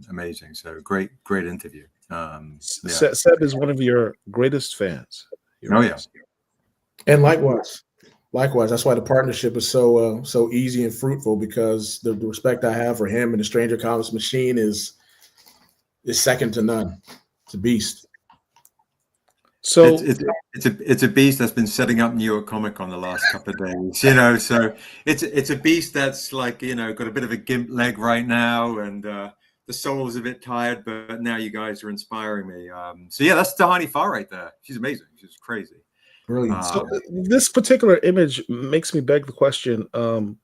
amazing. So great interview. Yeah. Seb is one of your greatest fans. Oh yeah. And likewise. That's why the partnership is so easy and fruitful, because the respect I have for him and the Stranger Comics machine is second to none. It's a beast. So it's a beast that's been setting up New York Comic Con the last couple of days. So it's a beast that's like got a bit of a gimp leg right now, and the soul's a bit tired, but now you guys are inspiring me. So yeah, that's Tahani Farr right there. She's amazing. She's crazy. Brilliant. So this particular image makes me beg the question, and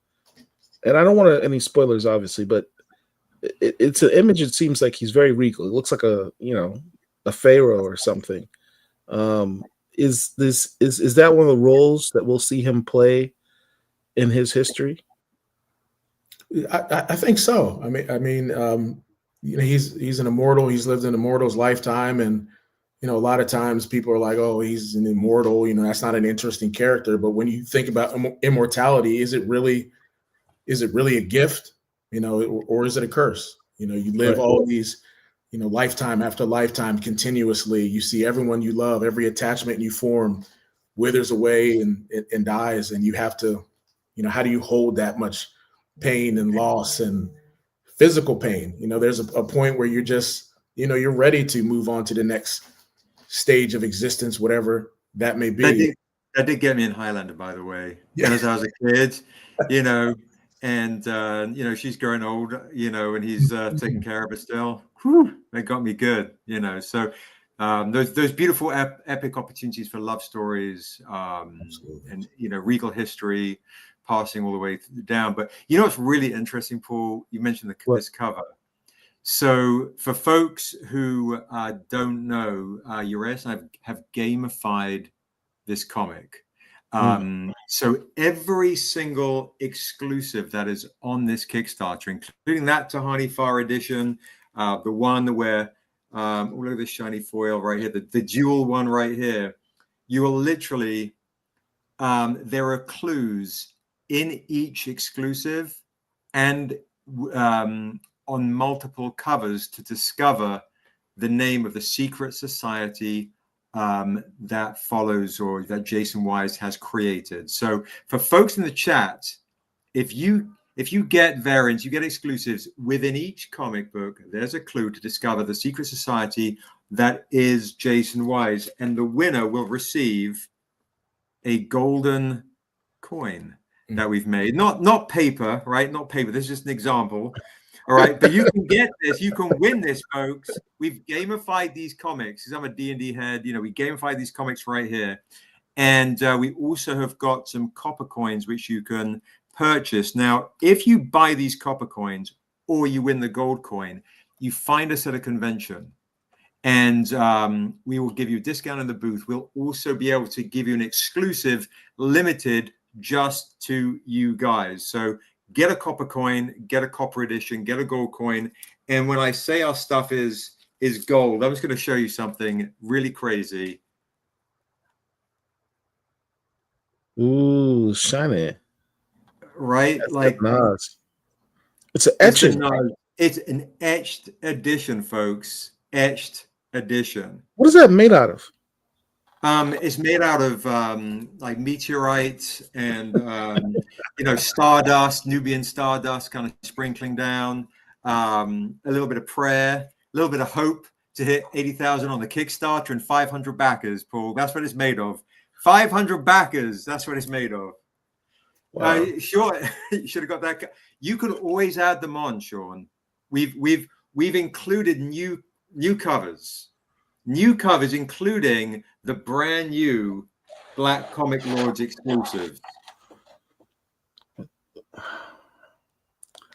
I don't want any spoilers, obviously, but it's an image. It seems like he's very regal. It looks like a pharaoh or something. Is that one of the roles that we'll see him play in his history? I think so. I mean, he's an immortal. He's lived an immortal's lifetime, and a lot of times people are like, "Oh, he's an immortal." That's not an interesting character. But when you think about immortality, is it really a gift? Or is it a curse? You live all of these, lifetime after lifetime continuously. You see everyone you love, every attachment you form withers away and dies, and you have to, how do you hold that much pain and loss and physical pain? There's a point where you're just, you're ready to move on to the next stage of existence, whatever that may be. That did get me in Highlander, by the way. Yeah. As I was a kid, and she's growing old, and he's taking care of it still. Whew, that got me good, So those beautiful epic opportunities for love stories, and regal history, passing all the way down. But what's really interesting, Paul? You mentioned this cover. So for folks who don't know, Urias and I have gamified this comic. So every single exclusive that is on this Kickstarter, including that Tahani Farr edition, the one where look at this shiny foil right here, the dual one right here, you will literally there are clues in each exclusive and on multiple covers to discover the name of the secret society that follows or that Jaycen Wise has created. So for folks in the chat, if you get variants, you get exclusives within each comic book, there's a clue to discover the secret society that is Jaycen Wise, and the winner will receive a golden coin that we've made. Not paper, right? Not paper. This is just an example. All right, but you can get this. You can win this, folks. We've gamified these comics. Because I'm a D&D head, we gamified these comics right here. And we also have got some copper coins, which you can purchase. Now, if you buy these copper coins or you win the gold coin, you find us at a convention. And we will give you a discount in the booth. We'll also be able to give you an exclusive, limited, just to you guys. So get a copper coin, get a copper edition, get a gold coin. And when I say our stuff is gold, I'm just going to show you something really crazy. Ooh, shiny. Right? That's like nice. It's an etching. It's an etched edition, folks. Etched edition. What is that made out of? It's made out of like meteorite and stardust, Nubian stardust, kind of sprinkling down. A little bit of prayer, a little bit of hope to hit 80,000 on the Kickstarter and 500 backers. Paul, that's what it's made of. 500 backers. That's what it's made of. Wow. Sure, you should have got that. You can always add them on, Sean. We've included new covers. New covers, including the brand new Black Comic Lords exclusive.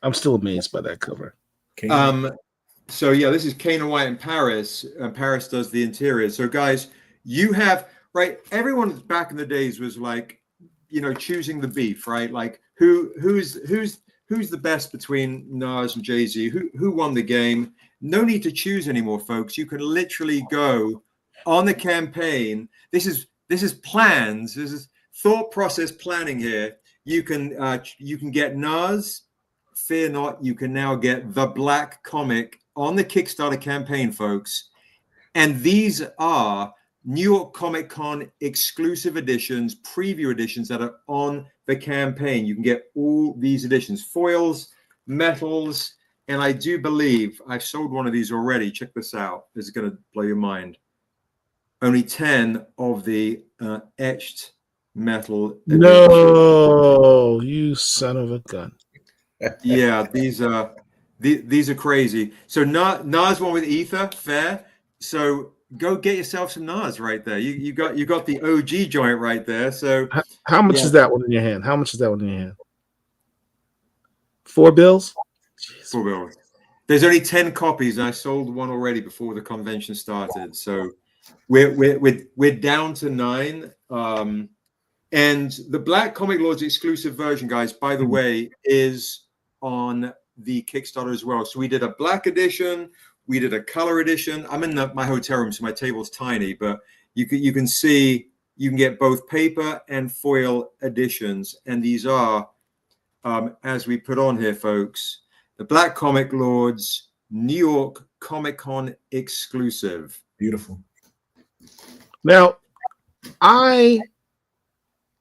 I'm still amazed by that cover. So yeah, this is Kana White in Paris. Paris does the interior. So guys, you have everyone back in the days was like, choosing the beef, right? Like who's the best between Nas and Jay-Z? Who won the game? No need to choose anymore, folks. You can literally go on the campaign. This is plans. This is thought process planning here. You can get Nas. Fear not, you can now get the Black comic on the Kickstarter campaign, folks. And these are New York Comic Con exclusive editions, preview editions that are on the campaign. You can get all these editions, foils, metals, and I do believe I've sold one of these already. Check this out. This is going to blow your mind. Only 10 of the etched metal editions. No, you son of a gun. Yeah, these are crazy. So Nas one with ether, fair. So go get yourself some Nas right there. You got the OG joint right there. So how much is that one in your hand? How much is that one in your hand? $4 bills? Jeez. $4 bills. There's only 10 copies, and I sold one already before the convention started. So we're down to 9. And the Black Comic Lords exclusive version, guys, by the way, is on the Kickstarter as well. So we did a black edition, we did a color edition. I'm in my hotel room, so my table's tiny, but you can see you can get both paper and foil editions. And these are, as we put on here, folks, the Black Comic Lords New York Comic Con exclusive. Beautiful. Now, I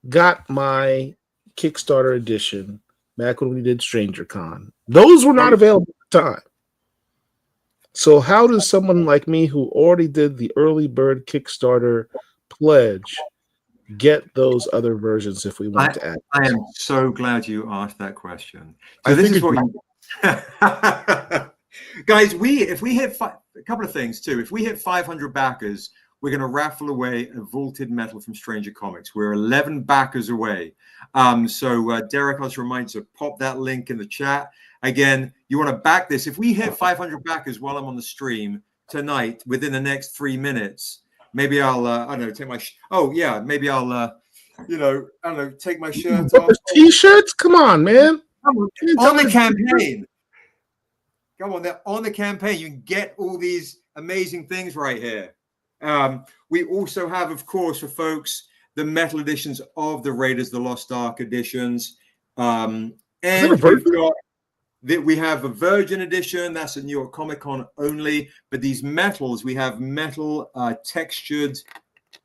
got my Kickstarter edition back when we did Stranger Con. Those were not available at the time. So how does someone like me who already did the early bird Kickstarter pledge get those other versions if we want to add? I am so glad you asked that question. So this is what guys, if we hit a couple of things too. If we hit 500 backers, we're going to raffle away a vaulted metal from Stranger Comics. We're 11 backers away. So Derek, I'll just remind you to pop that link in the chat. Again, you want to back this. If we hit 500 backers while I'm on the stream tonight, within the next 3 minutes, maybe I'll, I don't know, take my, maybe I'll, I don't know, take my shirt off. T-shirts? Come on, man. On the campaign. Come on, they're on the campaign. You can get all these amazing things right here. We also have, of course, for folks, the metal editions of the Raiders of the Lost Ark editions. And we have a Virgin edition. That's a New York Comic Con only. But these metals, we have metal textured,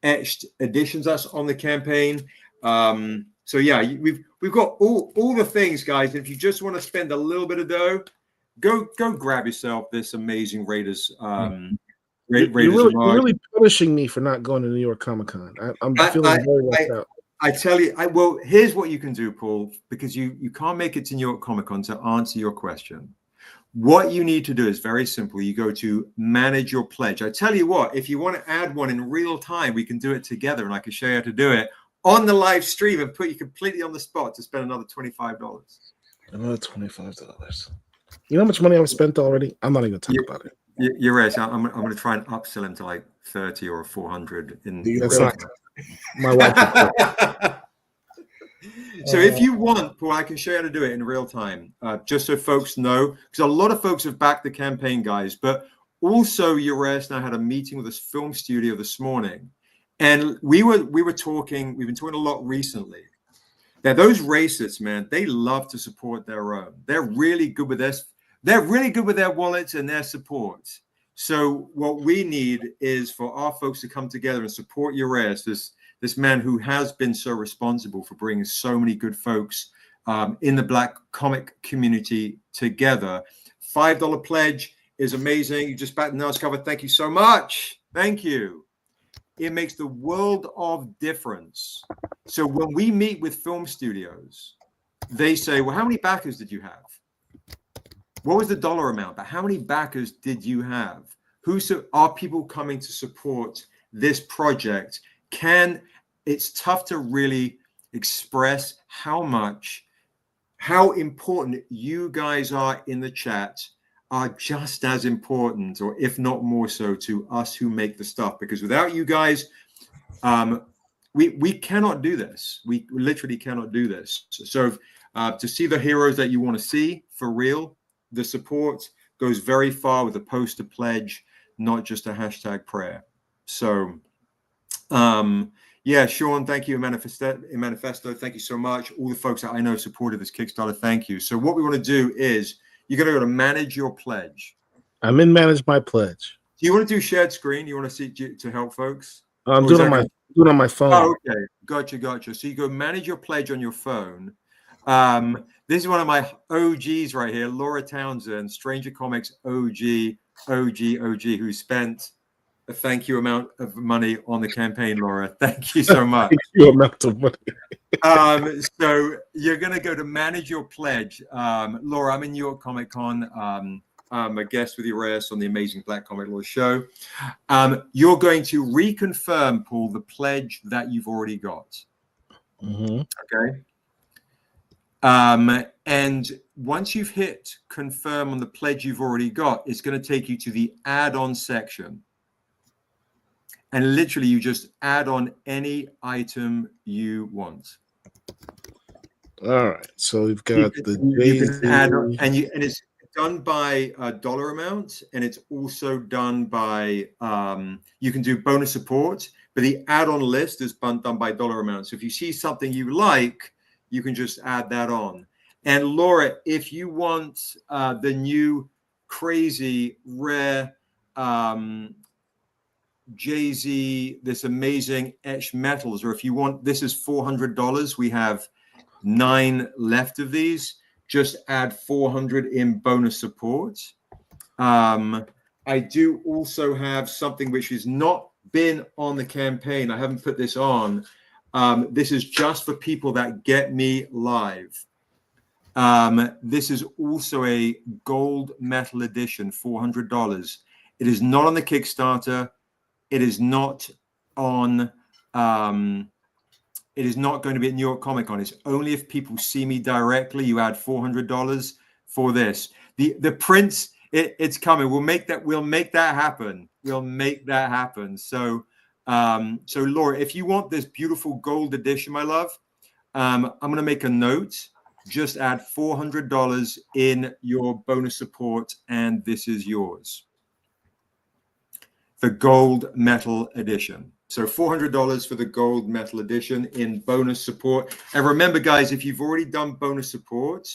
etched editions. That's on the campaign. So yeah, we've got all the things, guys. If you just want to spend a little bit of dough, go grab yourself this amazing Raiders. You're really punishing me for not going to New York Comic Con. I'm feeling very left out. I tell you, well, here's what you can do, Paul, because you can't make it to New York Comic Con to answer your question. What you need to do is very simple. You go to manage your pledge. I tell you what, if you want to add one in real time, we can do it together, and I can show you how to do it on the live stream and put you completely on the spot to spend another $25. Another $25. You know how much money I've spent already? I'm not even going to talk about it. You're right. I'm going to try and upsell him to like 30 or 400. That's not my wife. So if you want, Paul, I can show you how to do it in real time, just so folks know, because a lot of folks have backed the campaign, guys. But also, Ures and I had a meeting with this film studio this morning, and we were talking. We've been talking a lot recently. That those racists, man, they love to support their own. They're really good with this. They're really good with their wallets and their support. So what we need is for our folks to come together and support Ures, this man who has been so responsible for bringing so many good folks in the Black comic community together. $5 pledge is amazing. You just backed the Nels cover. Thank you so much. Thank you. It makes the world of difference. So when we meet with film studios, they say, well, how many backers did you have? What was the dollar amount? But how many backers did you have? Are people coming to support this project? It's tough to really express how important you guys are in the chat, are just as important, or if not more so, to us who make the stuff. Because without you guys, we cannot do this. We literally cannot do this. So to see the heroes that you want to see for real, the support goes very far with a poster pledge, not just a hashtag prayer. So, yeah, Sean, thank you. Manifesto, thank you so much. All the folks that I know supported this Kickstarter, thank you. So what we want to do is you're going to go to manage your pledge. I'm in manage my pledge. Do you want to do shared screen? You want to see to help folks? I'm doing on my phone. Oh, okay. Gotcha. So you go manage your pledge on your phone. This is one of my OGs right here, Laura Townsend, Stranger Comics OG, who spent a thank you amount of money on the campaign, Laura. Thank you so much. Thank you amount of money. So you're going to go to manage your pledge. Laura, I'm in New York Comic Con. I'm a guest with Ures on the Amazing Black Comic Law show. You're going to reconfirm, Paul, the pledge that you've already got. Mm-hmm. Okay. And once you've hit confirm on the pledge you've already got, it's going to take you to the add-on section. And literally, you just add on any item you want. All right. So we've got you can add on, and it's done by dollar amount, and it's also done by you can do bonus support, but the add-on list is done by dollar amount. So if you see something you like, you can just add that on. And Laura, if you want the new crazy rare Jay-Z, this amazing etched metals, or if you want, this is $400. We have 9 left of these. Just add 400 in bonus support. I do also have something which has not been on the campaign. I haven't put this on. This is just for people that get me live. This is also a gold metal edition, $400. It is not on the Kickstarter. It is not on. It is not going to be at New York Comic Con. It's only if people see me directly. You add $400 for this. The prints. It's coming. We'll make that happen. We'll make that happen. So, so Laura, if you want this beautiful gold edition, my love, I'm going to make a note. Just add $400 in your bonus support, and this is yours. The gold metal edition. So $400 for the gold metal edition in bonus support. And remember, guys, if you've already done bonus support,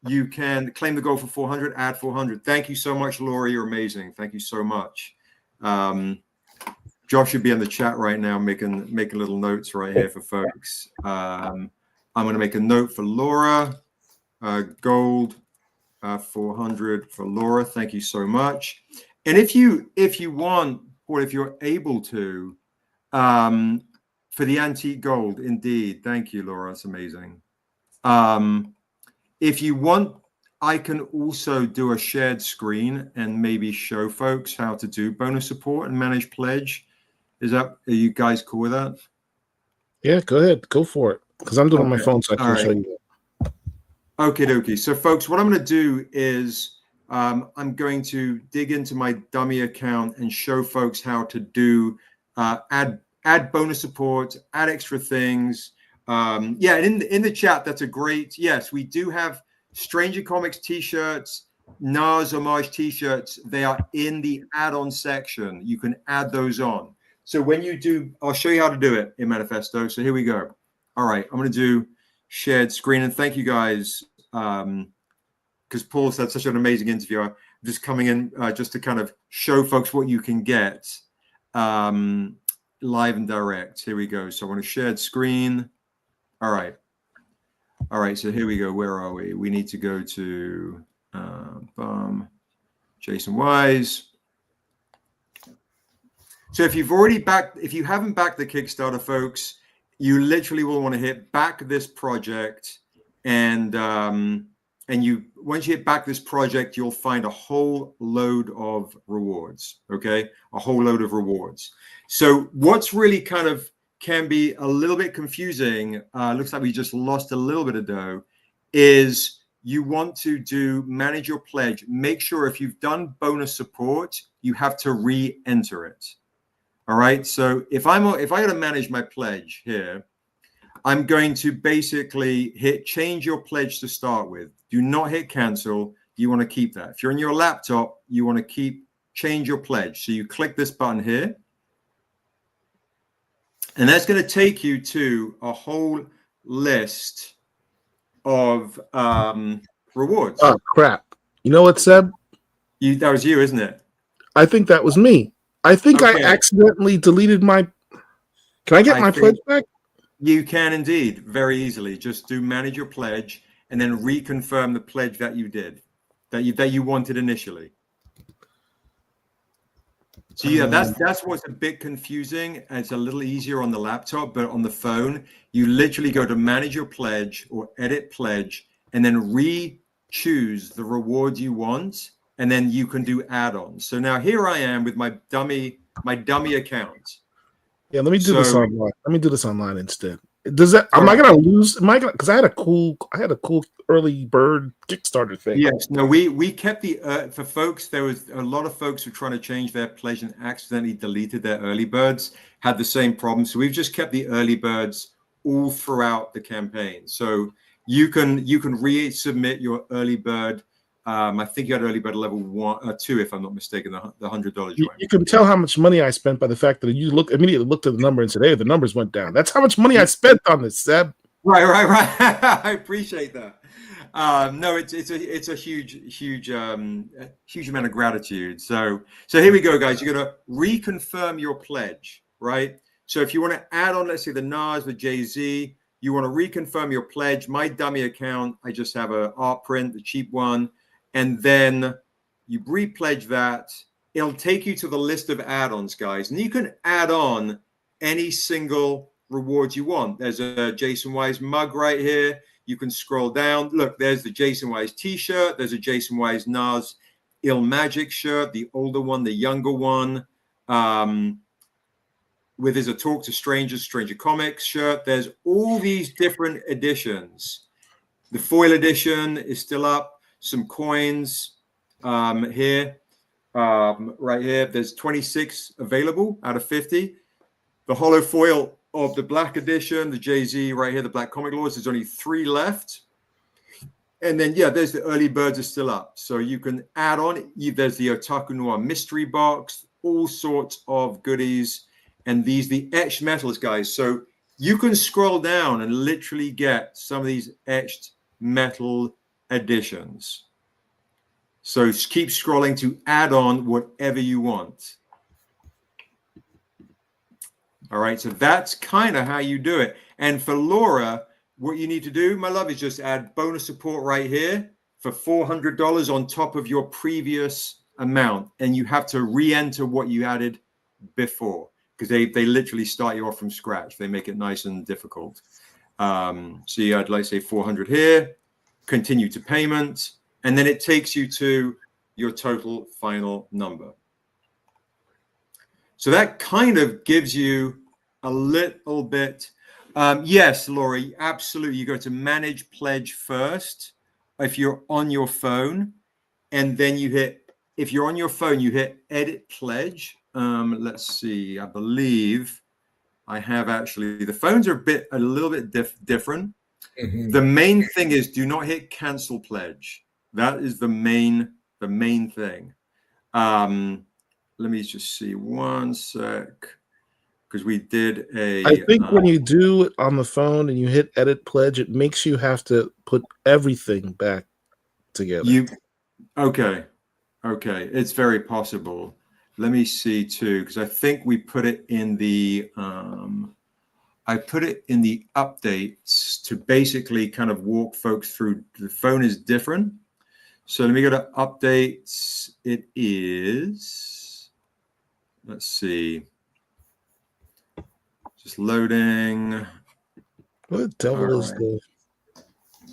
you can claim the gold for 400, add 400. Thank you so much, Laura. You're amazing. Thank you so much. Josh should be in the chat right now making little notes right here for folks. I'm going to make a note for Laura. Gold 400 for Laura. Thank you so much. And if you want, or if you're able to, for the antique gold, indeed. Thank you, Laura. That's amazing. If you want, I can also do a shared screen and maybe show folks how to do bonus support and manage pledge. Are you guys cool with that? Yeah, go ahead. Go for it. Because I'm doing it on my phone, so I can show you that. Okay, dokie. So, folks, what I'm going to do is I'm going to dig into my dummy account and show folks how to do add bonus support, add extra things. Yeah, and in the chat, that's a great, yes, we do have Stranger Comics t-shirts, Nas Homage t-shirts. They are in the add-on section. You can add those on. So when you do, I'll show you how to do it in Manifesto. So here we go. All right, I'm going to do shared screen. And thank you guys, because Paul said such an amazing interview. just coming in just to kind of show folks what you can get live and direct. Here we go. So I want to share screen. All right. So here we go. Where are we? We need to go to Jaycen Wise. So if you haven't backed the Kickstarter, folks, you literally will want to hit back this project, and once you hit back this project, you'll find a whole load of rewards. Okay, a whole load of rewards. So what's really kind of can be a little bit confusing, looks like we just lost a little bit of dough, is you want to manage your pledge. Make sure if you've done bonus support, you have to re-enter it. All right. So if I got to manage my pledge here, I'm going to basically hit change your pledge to start with. Do not hit cancel. You want to keep that. If you're on your laptop, you want to change your pledge. So you click this button here. And that's going to take you to a whole list of rewards. Oh, crap. You know what, Seb? That was you, isn't it? I think that was me. I think Okay. I accidentally deleted my... Can I get my pledge back? You can indeed, very easily. Just do manage your pledge and then reconfirm the pledge that you did, that you wanted initially. So yeah, that's what's a bit confusing. It's a little easier on the laptop, but on the phone, you literally go to manage your pledge or edit pledge and then re-choose the rewards you want, and then you can do add-ons. So now here I am with my dummy account. Yeah, let me do this online. Let me do this online instead. Does that? Am I gonna lose? Am I gonna? Because I had a cool early bird Kickstarter thing. Yes. No, we kept the for folks. There was a lot of folks who were trying to change their pledge and accidentally deleted their early birds. Had the same problem. So we've just kept the early birds all throughout the campaign. So you can resubmit your early bird. I think you had early bird level 2, if I'm not mistaken, the $100. You can tell how much money I spent by the fact that you immediately looked at the number and said, "Hey, the numbers went down." That's how much money I spent on this, Seb. Right. I appreciate that. No, it's a huge amount of gratitude. So here we go, guys. You're gonna reconfirm your pledge, right? So if you want to add on, let's say the NARS with Jay-Z, you want to reconfirm your pledge. My dummy account, I just have a art print, the cheap one. And then you re-pledge that. It'll take you to the list of add-ons, guys. And you can add on any single reward you want. There's a Jaycen Wise mug right here. You can scroll down. Look, there's the Jaycen Wise t-shirt. There's a Jaycen Wise NARS Il Magic shirt, the older one, the younger one. With his A Talk to Strangers, Stranger Comics shirt. There's all these different editions. The foil edition is still up. Some coins here, right here. There's 26 available out of 50. The hollow foil of the black edition, the Jay-Z right here, the Black Comic Laws, there's only 3 left. And then, yeah, there's the early birds are still up. So you can add on. There's the Otaku Noir mystery box, all sorts of goodies. And the etched metals, guys. So you can scroll down and literally get some of these etched metal editions. So keep scrolling to add on whatever you want. All right, so that's kind of how you do it. And for Laura, what you need to do, my love, is just add bonus support right here for $400 on top of your previous amount. And you have to re-enter what you added before, because they literally start you off from scratch. They make it nice and difficult. So you had, like, say, 400 here, continue to payment, and then it takes you to your total final number. So that kind of gives you a little bit. Yes, Laurie, absolutely. You go to manage pledge first if you're on your phone, and then you hit, if you're on your phone, you hit edit pledge. Let's see, I believe I have actually, the phones are a little bit different. Mm-hmm. The main thing is do not hit cancel pledge. That is the main thing. Let me just see one sec, because we did I think when you do it on the phone and you hit edit pledge, it makes you have to put everything back together. Okay. Okay, it's very possible. Let me see too, because I think we put it in the I put it in the updates to basically kind of walk folks through. The phone is different. So let me go to updates. It is, let's see, just loading. What the devil All is right. the?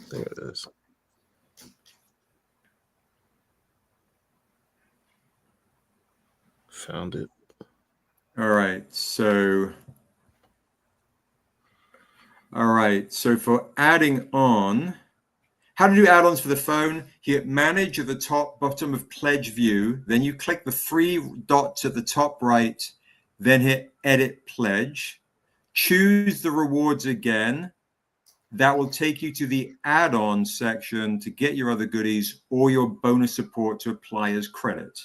There it is. Found it. All right. So for adding on, how to do add-ons for the phone, you hit manage at the top bottom of pledge view. Then you click the three dots at the top right, then hit edit pledge. Choose the rewards again. That will take you to the add-on section to get your other goodies or your bonus support to apply as credit.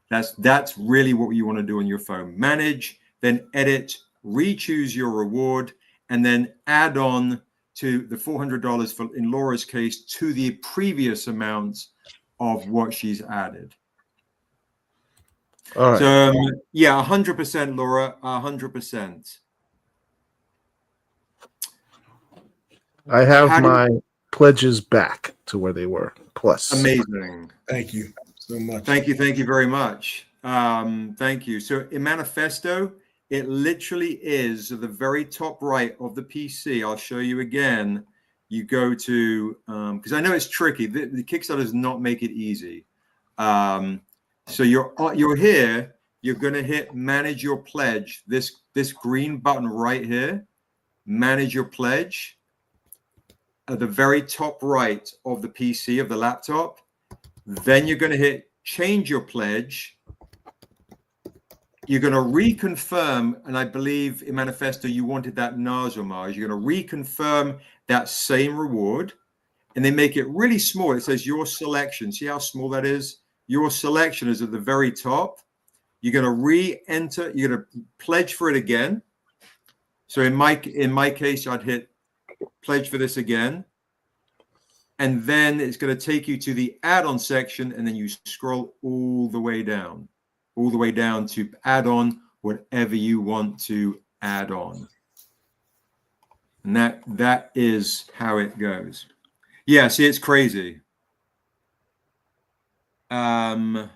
That's really what you want to do on your phone. Manage, then edit, re-choose your reward, and then add on to the $400 for, in Laura's case, to the previous amount of what she's added. All right. So yeah, 100%, Laura, 100%. I have my pledges back to where they were. Plus, amazing. Thank you so much. Thank you very much. Thank you. So in Manifesto, it literally is at the very top right of the PC. I'll show you again. You go to, because I know it's tricky. The Kickstarter does not make it easy. So you're here. You're going to hit manage your pledge. This green button right here, manage your pledge. At the very top right of the PC, of the laptop. Then you're going to hit change your pledge. You're going to reconfirm, and I believe in Manifesto you wanted that NAS homage. You're going to reconfirm that same reward, and they make it really small. It says your selection. See how small that is? Your selection is at the very top. You're going to re-enter. You're going to pledge for it again. So in my case, I'd hit pledge for this again. And then it's going to take you to the add-on section, and then you scroll all the way down to add on whatever you want to add on. And that is how it goes. Yeah, see, it's crazy. All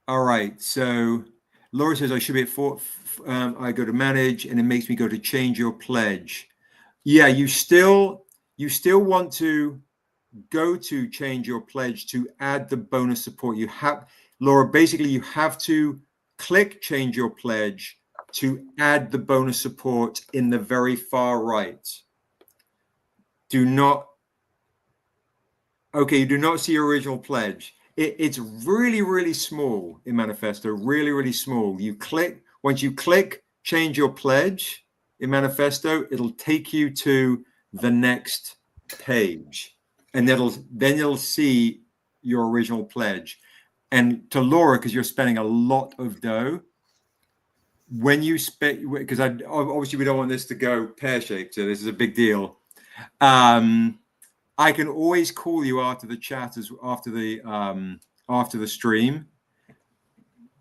right, so Laura says I should be at 4. I go to manage, and it makes me go to change your pledge. Yeah, you still want to go to change your pledge to add the bonus support. You have, Laura, basically you have to click change your pledge to add the bonus support in the very far right. You do not see your original pledge. It's really, really small in Manifesto, really, really small. Once you click change your pledge in Manifesto, it'll take you to the next page, and then you'll see your original pledge. And to Laura, because you're spending a lot of dough, when you spend, because obviously we don't want this to go pear-shaped, so this is a big deal. I can always call you after the chat, after the stream,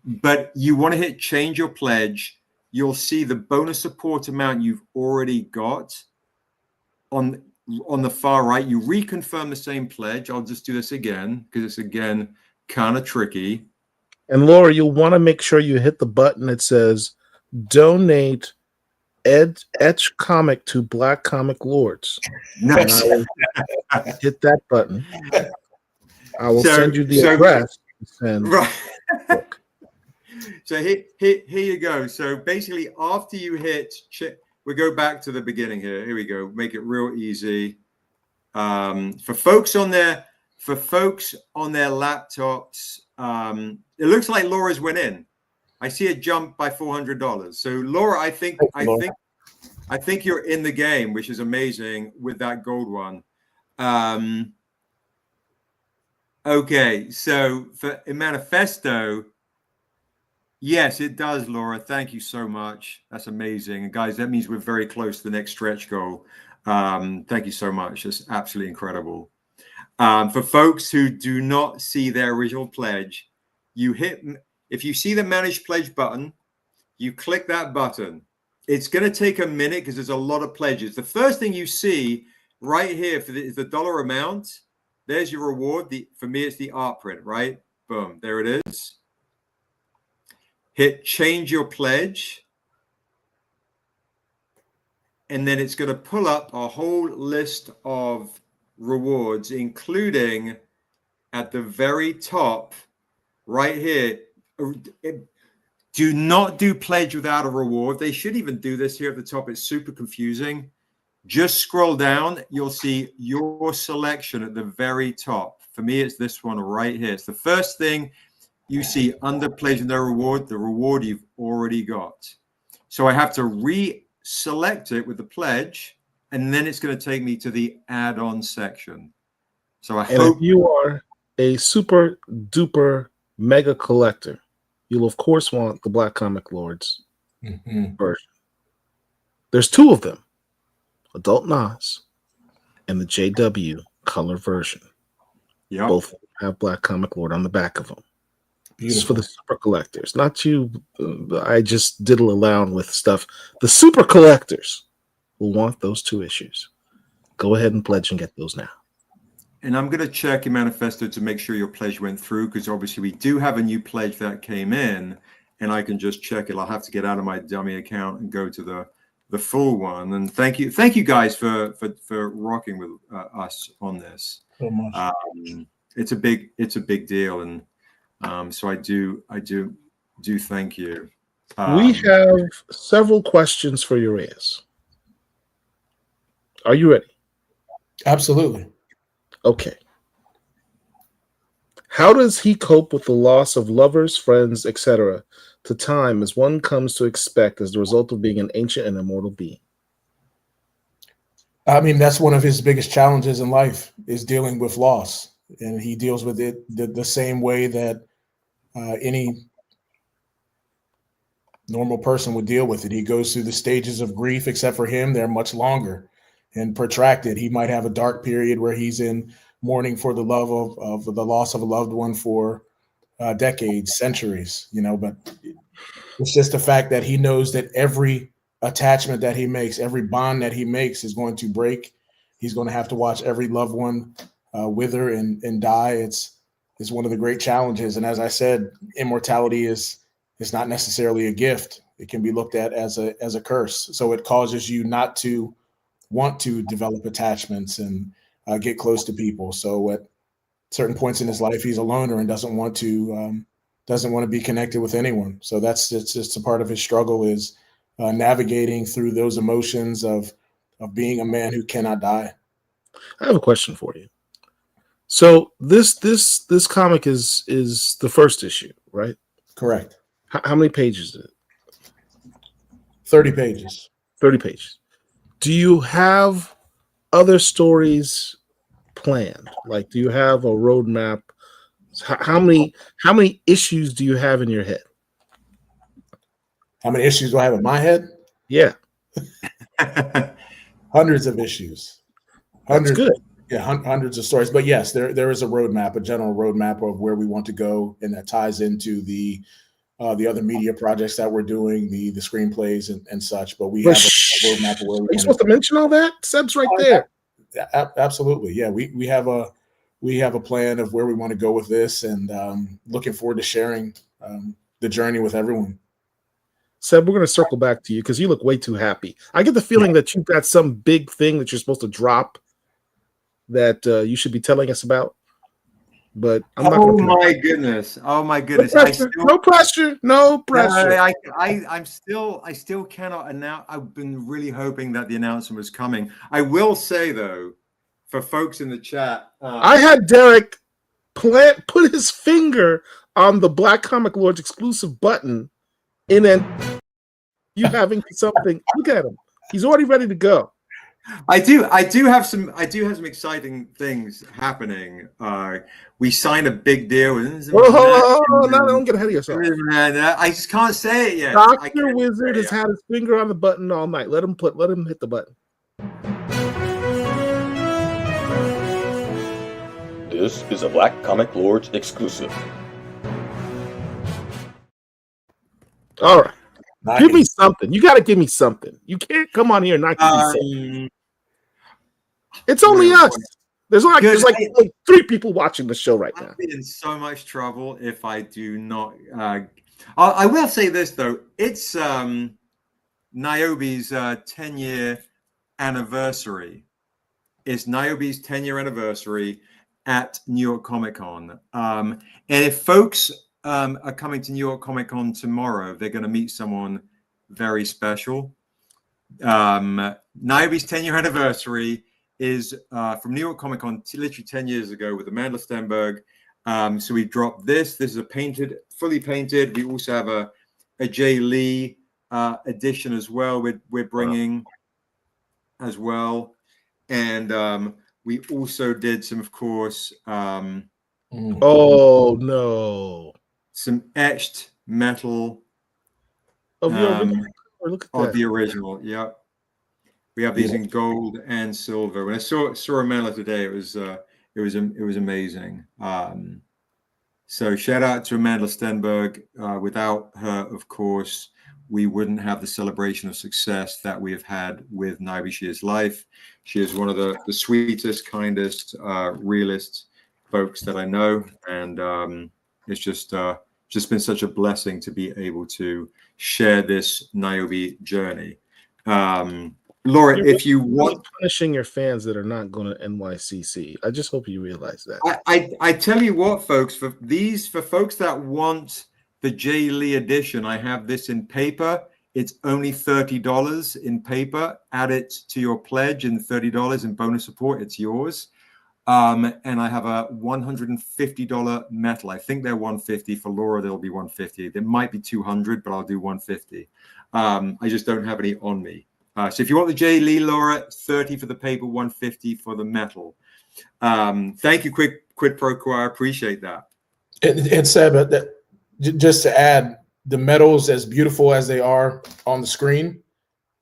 but you want to hit change your pledge. You'll see the bonus support amount you've already got on the far right. You reconfirm the same pledge. I'll just do this again because it's again kind of tricky. And Laura, you'll want to make sure you hit the button that says donate etch comic to Black Comic Lords. Nice. And I will hit that button. I will send you the address. Right. So here you go. So basically, after you hit, we go back to the beginning here. Here we go. Make it real easy. For folks on their laptops, it looks like Laura's went in. I see a jump by $400. So Laura, I think you're in the game, which is amazing with that gold one. Okay, so in Manifesto, yes, it does, Laura. Thank you so much. That's amazing. And guys, that means we're very close to the next stretch goal. Thank you so much. That's absolutely incredible. For folks who do not see their original pledge, if you see the Manage Pledge button, you click that button. It's going to take a minute because there's a lot of pledges. The first thing you see right here is the dollar amount. There's your reward. For me, it's the art print, right? Boom, there it is. Hit change your pledge. And then it's going to pull up a whole list of rewards, including at the very top right here. Do not do pledge without a reward. They should even do this here at the top. It's super confusing. Just scroll down. You'll see your selection at the very top. For me, it's this one right here. It's the first thing you see under pledge and no reward, the reward you've already got. So I have to select it with the pledge, and then it's going to take me to the add-on section. So I hope if you are a super duper mega collector, you'll of course want the Black Comic Lords version. There's two of them, Adult Nas and the JW color version. Yep. Both have Black Comic Lord on the back of them. Beautiful. It's for the super collectors, not you. I just diddle around with stuff. The super collectors will want those two issues. Go ahead and pledge and get those now. And I'm going to check your manifesto to make sure your pledge went through, because obviously we do have a new pledge that came in, and I can just check it. I'll have to get out of my dummy account and go to the full one. And thank you guys for rocking with us on this. So much. It's a big deal, and so I do thank you. We have several questions for Urias. Are you ready? Absolutely. Okay. How does he cope with the loss of lovers, friends, etc. to time as one comes to expect as the result of being an ancient and immortal being? I mean, that's one of his biggest challenges in life, is dealing with loss. And he deals with it the same way that any normal person would deal with it. He goes through the stages of grief, except for him, they're much longer and protracted. He might have a dark period where he's in mourning for the love of the loss of a loved one for decades, centuries, but it's just the fact that he knows that every attachment that he makes, every bond that he makes is going to break. He's going to have to watch every loved one wither and die. It's one of the great challenges. And as I said, immortality is not necessarily a gift. It can be looked at as a curse. So it causes you not to want to develop attachments and get close to people. So at certain points in his life, he's a loner and doesn't want to be connected with anyone. So it's just a part of his struggle, is navigating through those emotions of being a man who cannot die. I have a question for you. So this comic is the first issue, right? Correct. How many pages is it? 30 pages. 30 pages. Do you have other stories planned? Like, do you have a roadmap? How many issues do you have in your head? How many issues do I have in my head? Yeah. Hundreds of issues. That's good. Yeah, hundreds of stories. But yes, there is a roadmap, a general roadmap of where we want to go, and that ties into the other media projects that we're doing, the screenplays and such. But we have a roadmap of where we are you supposed to mention all that? Seb's right there. Absolutely. Yeah, we have a plan of where we want to go with this, and looking forward to sharing the journey with everyone. Seb, we're going to circle back to you because you look way too happy. I get the feeling that you've got some big thing that you're supposed to drop that you should be telling us about. But I'm not Oh my goodness! No pressure. I still cannot announce. I've been really hoping that the announcement was coming. I will say though, for folks in the chat, I had Derek put his finger on the Black Comic Lords exclusive button, and then you having something. Look at him; he's already ready to go. I do have some exciting things happening. We signed a big deal. Don't get ahead of yourself. I just can't say it yet. Dr. Wizard has had his finger on the button all night. Let him hit the button. This is a Black Comic Lords exclusive. All right. Nice. Give me something. You got to give me something. You can't come on here and not give me something. It's only us. There's like 3 people watching the show right now. I'd be in so much trouble if I do not. I will say this though. It's Niobe's 10-year anniversary. It's Niobe's 10-year anniversary at New York Comic Con. And if folks are coming to New York Comic Con tomorrow, they're going to meet someone very special. Niobe's 10-year anniversary is from New York Comic Con literally 10 years ago with Amanda Stenberg. So we dropped this. This is a fully painted. We also have a Jay Lee edition as well. We're bringing as well. And we also did some, of course. Oh no! Some etched metal of the original. Look at that. Of the original, yeah. We have these in gold and silver. When I saw Amanda today, it was amazing. So shout out to Amanda Stenberg. Without her, of course, we wouldn't have the celebration of success that we have had with Niobe She Is Life. She is one of the sweetest, kindest, realist folks that I know, and it's just been such a blessing to be able to share this Niobe journey. Laura, if you want, punishing your fans that are not going to NYCC, I just hope you realize that. I tell you what, folks, for folks that want the Jay Lee edition, I have this in paper. It's only $30 in paper. Add it to your pledge and $30 in bonus support. It's yours. And I have a $150 metal. I think they're $150. For Laura, they'll be $150. There might be $200, but I'll do $150. I just don't have any on me. So if you want the Jay Lee, Laura, $30 for the paper, $150 for the metal. Thank you, Quid Pro Quo. I appreciate that. And Seb, just to add, the metals, as beautiful as they are on the screen,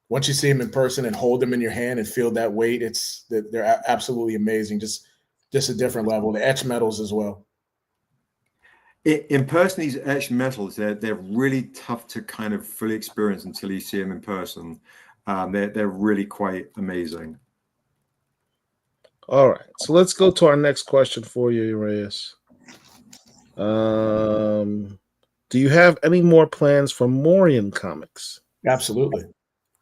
once you see them in person and hold them in your hand and feel that weight, they're absolutely amazing. Just a different level. The etched metals as well. In person, these etched metals, they're really tough to kind of fully experience until you see them in person. They're really quite amazing. All right, so let's go to our next question for you, Reyes. Do you have any more plans for Morian Comics? Absolutely.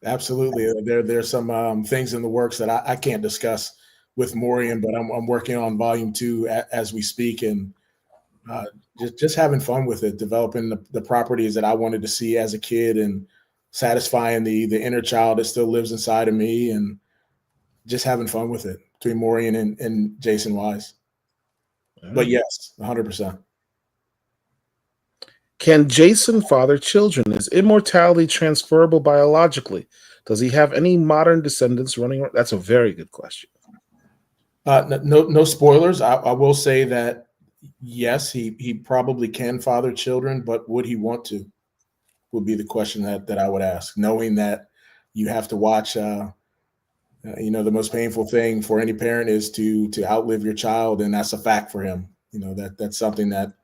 There's some things in the works that I can't discuss with Morian, but I'm working on volume 2 as we speak, and just having fun with it, developing the properties that I wanted to see as a kid, and satisfying the inner child that still lives inside of me, and just having fun with it between Morian and Jaycen Wise. Right. But yes, 100%. Can Jaycen father children? Is immortality transferable biologically? Does he have any modern descendants running around? That's a very good question. No spoilers. I will say that, yes, he probably can father children, but would he want to? Would be the question that I would ask, knowing that you have to watch, the most painful thing for any parent is to outlive your child. And that's a fact for him. That's something that,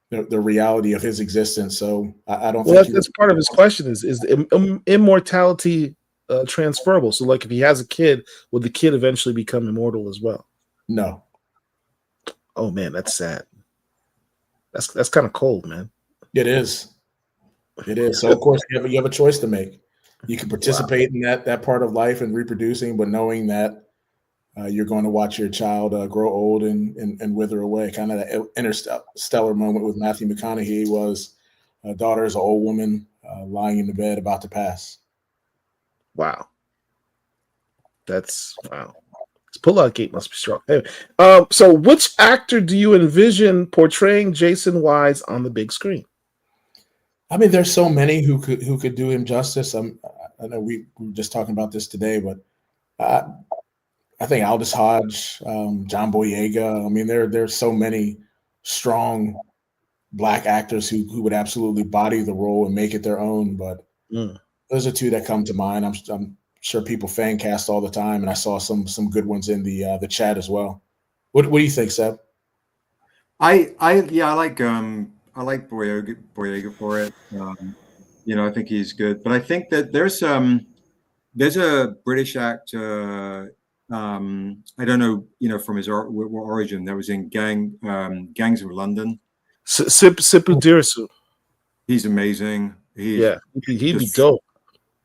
the reality of his existence. So I don't think that's part of his question is the immortality transferable? So like if he has a kid, would the kid eventually become immortal as well? No. Oh man, that's sad. That's kind of cold, man. It is. So of course you have a choice to make. You can participate in that part of life and reproducing, but knowing that you're going to watch your child grow old and wither away. Kind of that interstellar moment with Matthew McConaughey was a daughter is an old woman lying in the bed about to pass. Wow. That's wow. This pull-out gate must be strong. Anyway, so which actor do you envision portraying Jaycen Wise on the big screen? I mean, there's so many who could do him justice. I know we were just talking about this today, but I think Aldous Hodge, John Boyega. I mean, there's so many strong Black actors who would absolutely body the role and make it their own. But those are 2 that come to mind. I'm sure people fan cast all the time, and I saw some good ones in the chat as well. What do you think, Seb? I like Boyega for it. I think he's good, but I think that there's a British actor. I don't know, from his what origin, that was in Gangs of London. Sipu Dirisu. He's amazing. Yeah, he'd be dope.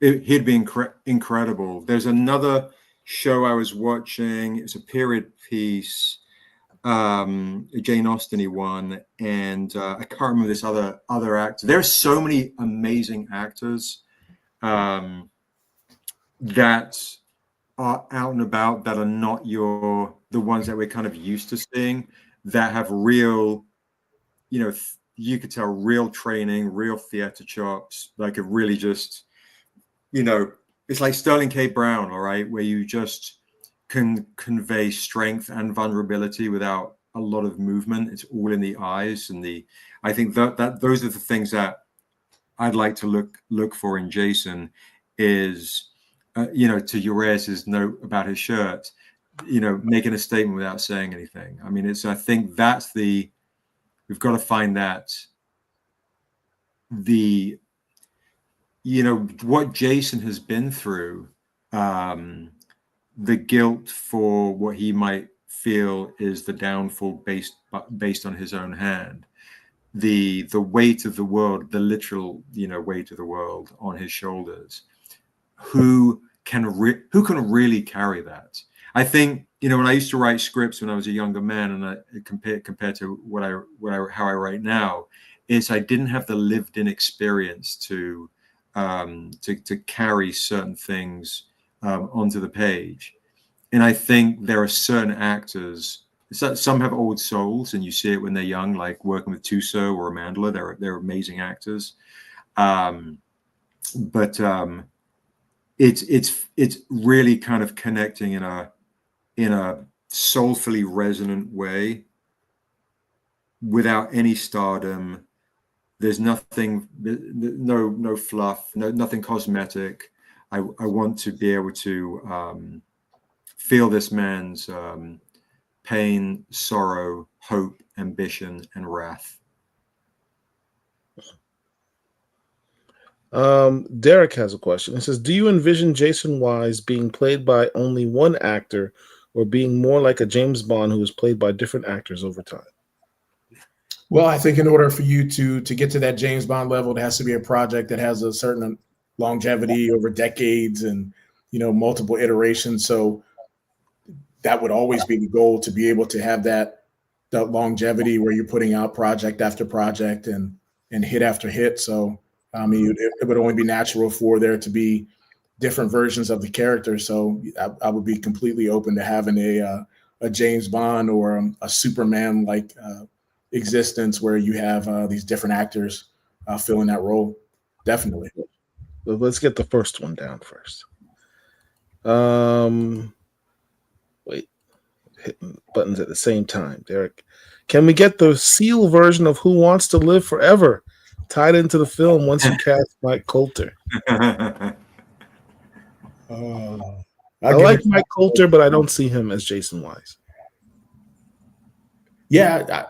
He'd be incredible. There's another show I was watching. It's a period piece, a Jane Austen-y one, and I can't remember this other actor. There are so many amazing actors that are out and about that are not the ones that we're kind of used to seeing, that have real, you could tell, real training, real theater chops. Like, it really just, it's like Sterling K. Brown, all right, where you just can convey strength and vulnerability without a lot of movement. It's all in the eyes, and I think that those are the things that I'd like to look for in Jaycen. Is to Urias's note about his shirt, making a statement without saying anything. I mean, I think we've got to find that what Jaycen has been through, the guilt for what he might feel is the downfall based on his own hand, the weight of the world, the literal, weight of the world on his shoulders. Who can really carry that? I think, when I used to write scripts when I was a younger man, and I compared to how I write now, is I didn't have the lived-in experience to carry certain things onto the page. And I think there are certain actors. Some have old souls, and you see it when they're young, like working with Tuso or Amandla. They're amazing actors, but it's really kind of connecting in a soulfully resonant way without any stardom. There's nothing, no fluff, nothing cosmetic. I want to be able to feel this man's pain, sorrow, hope, ambition, and wrath. Derek has a question. It says, do you envision Jason Wise being played by only one actor, or being more like a James Bond who is played by different actors over time? Well, I think in order for you to get to that James Bond level, it has to be a project that has a certain longevity over decades and, multiple iterations. So that would always be the goal, to be able to have that longevity where you're putting out project after project and hit after hit. So I mean, it would only be natural for there to be different versions of the character. So I would be completely open to having a James Bond or a Superman like existence where you have these different actors filling that role. Definitely. Let's get the first one down first. Wait, hitting buttons at the same time, Derek. Can we get the Seal version of Who Wants to Live Forever tied into the film once you cast Mike Coulter? I like Mike Coulter, but I don't see him as Jason Wise. Yeah,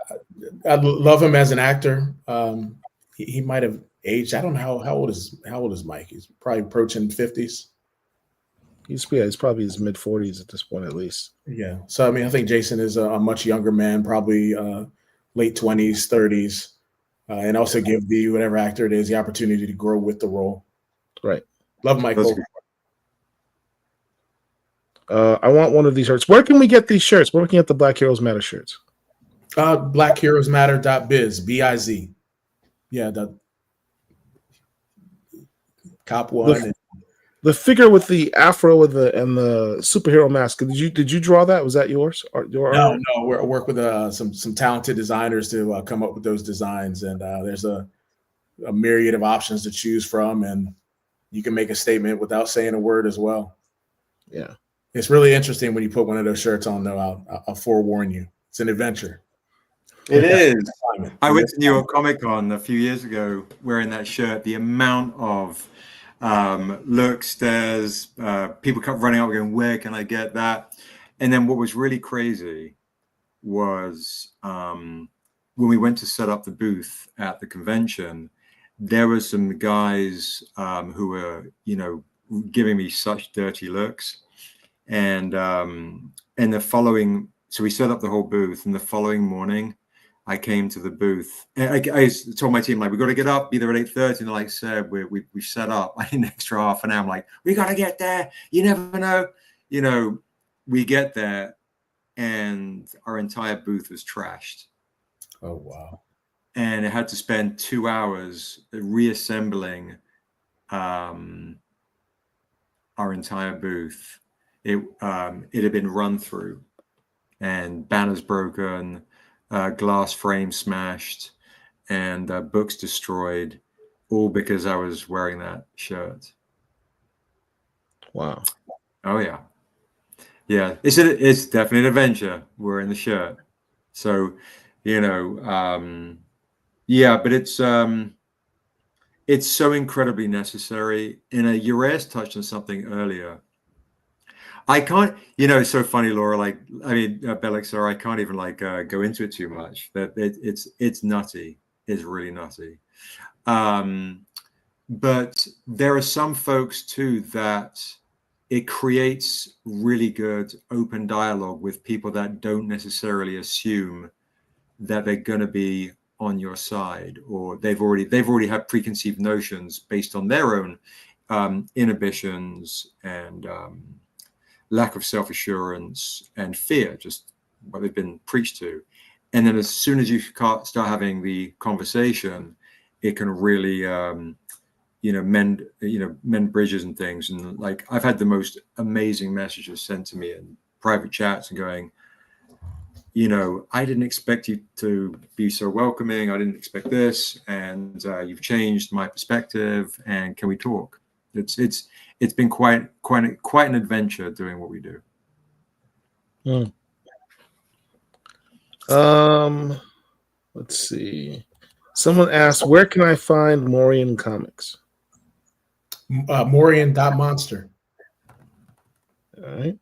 I love him as an actor. He might have aged. I don't know how old is Mike. He's probably approaching 50s. He's probably his mid 40s at this point, at least. Yeah. So I mean, I think Jaycen is a much younger man, probably late 20s, 30s, and also give whatever actor it is the opportunity to grow with the role. Right. Love Mike Coulter. I want one of these shirts. Where can we get these shirts? We're looking at the Black Heroes Matter shirts. BlackHeroesMatter.biz, B-I-Z. Yeah, the Cop One. The figure with the afro and the superhero mask. Did you draw that? Was that yours? No. I work with some talented designers to come up with those designs, and there's a myriad of options to choose from, and you can make a statement without saying a word as well. Yeah, it's really interesting when you put one of those shirts on. Though I'll forewarn you, it's an adventure. It is. I went to New York Comic Con a few years ago wearing that shirt. The amount of looks, stares, people kept running out going, where can I get that? And then what was really crazy was when we went to set up the booth at the convention, there were some guys who were, giving me such dirty looks. And the following, so we set up the whole booth, and the following morning I came to the booth. And I told my team, like, we got to get up, be there at 8:30. And like said, we've set up. I need an extra half an hour. I'm like, we got to get there. You never know. We get there, and our entire booth was trashed. Oh, wow. And I had to spend 2 hours reassembling our entire booth. It had been run through, and banners broken, glass frame smashed, and books destroyed, all because I was wearing that shirt. Wow. Oh yeah. It's definitely an adventure wearing the shirt. So, but it's so incredibly necessary. Uraeus touched on something earlier. I can't, it's so funny, Laura, Belix, sorry, I can't even go into it too much. That it's nutty. It's really nutty. But there are some folks too that it creates really good open dialogue with people that don't necessarily assume that they're going to be on your side, or they've already had preconceived notions based on their own inhibitions and lack of self-assurance and fear, just what they've been preached to. And then as soon as you start having the conversation, it can really mend bridges and things. And like, I've had the most amazing messages sent to me in private chats and going, I didn't expect you to be so welcoming. I didn't expect this, and you've changed my perspective. And can we talk? It's been quite an adventure doing what we do. Let's see. Someone asked, where can I find Morian comics? Morian.monster. All right.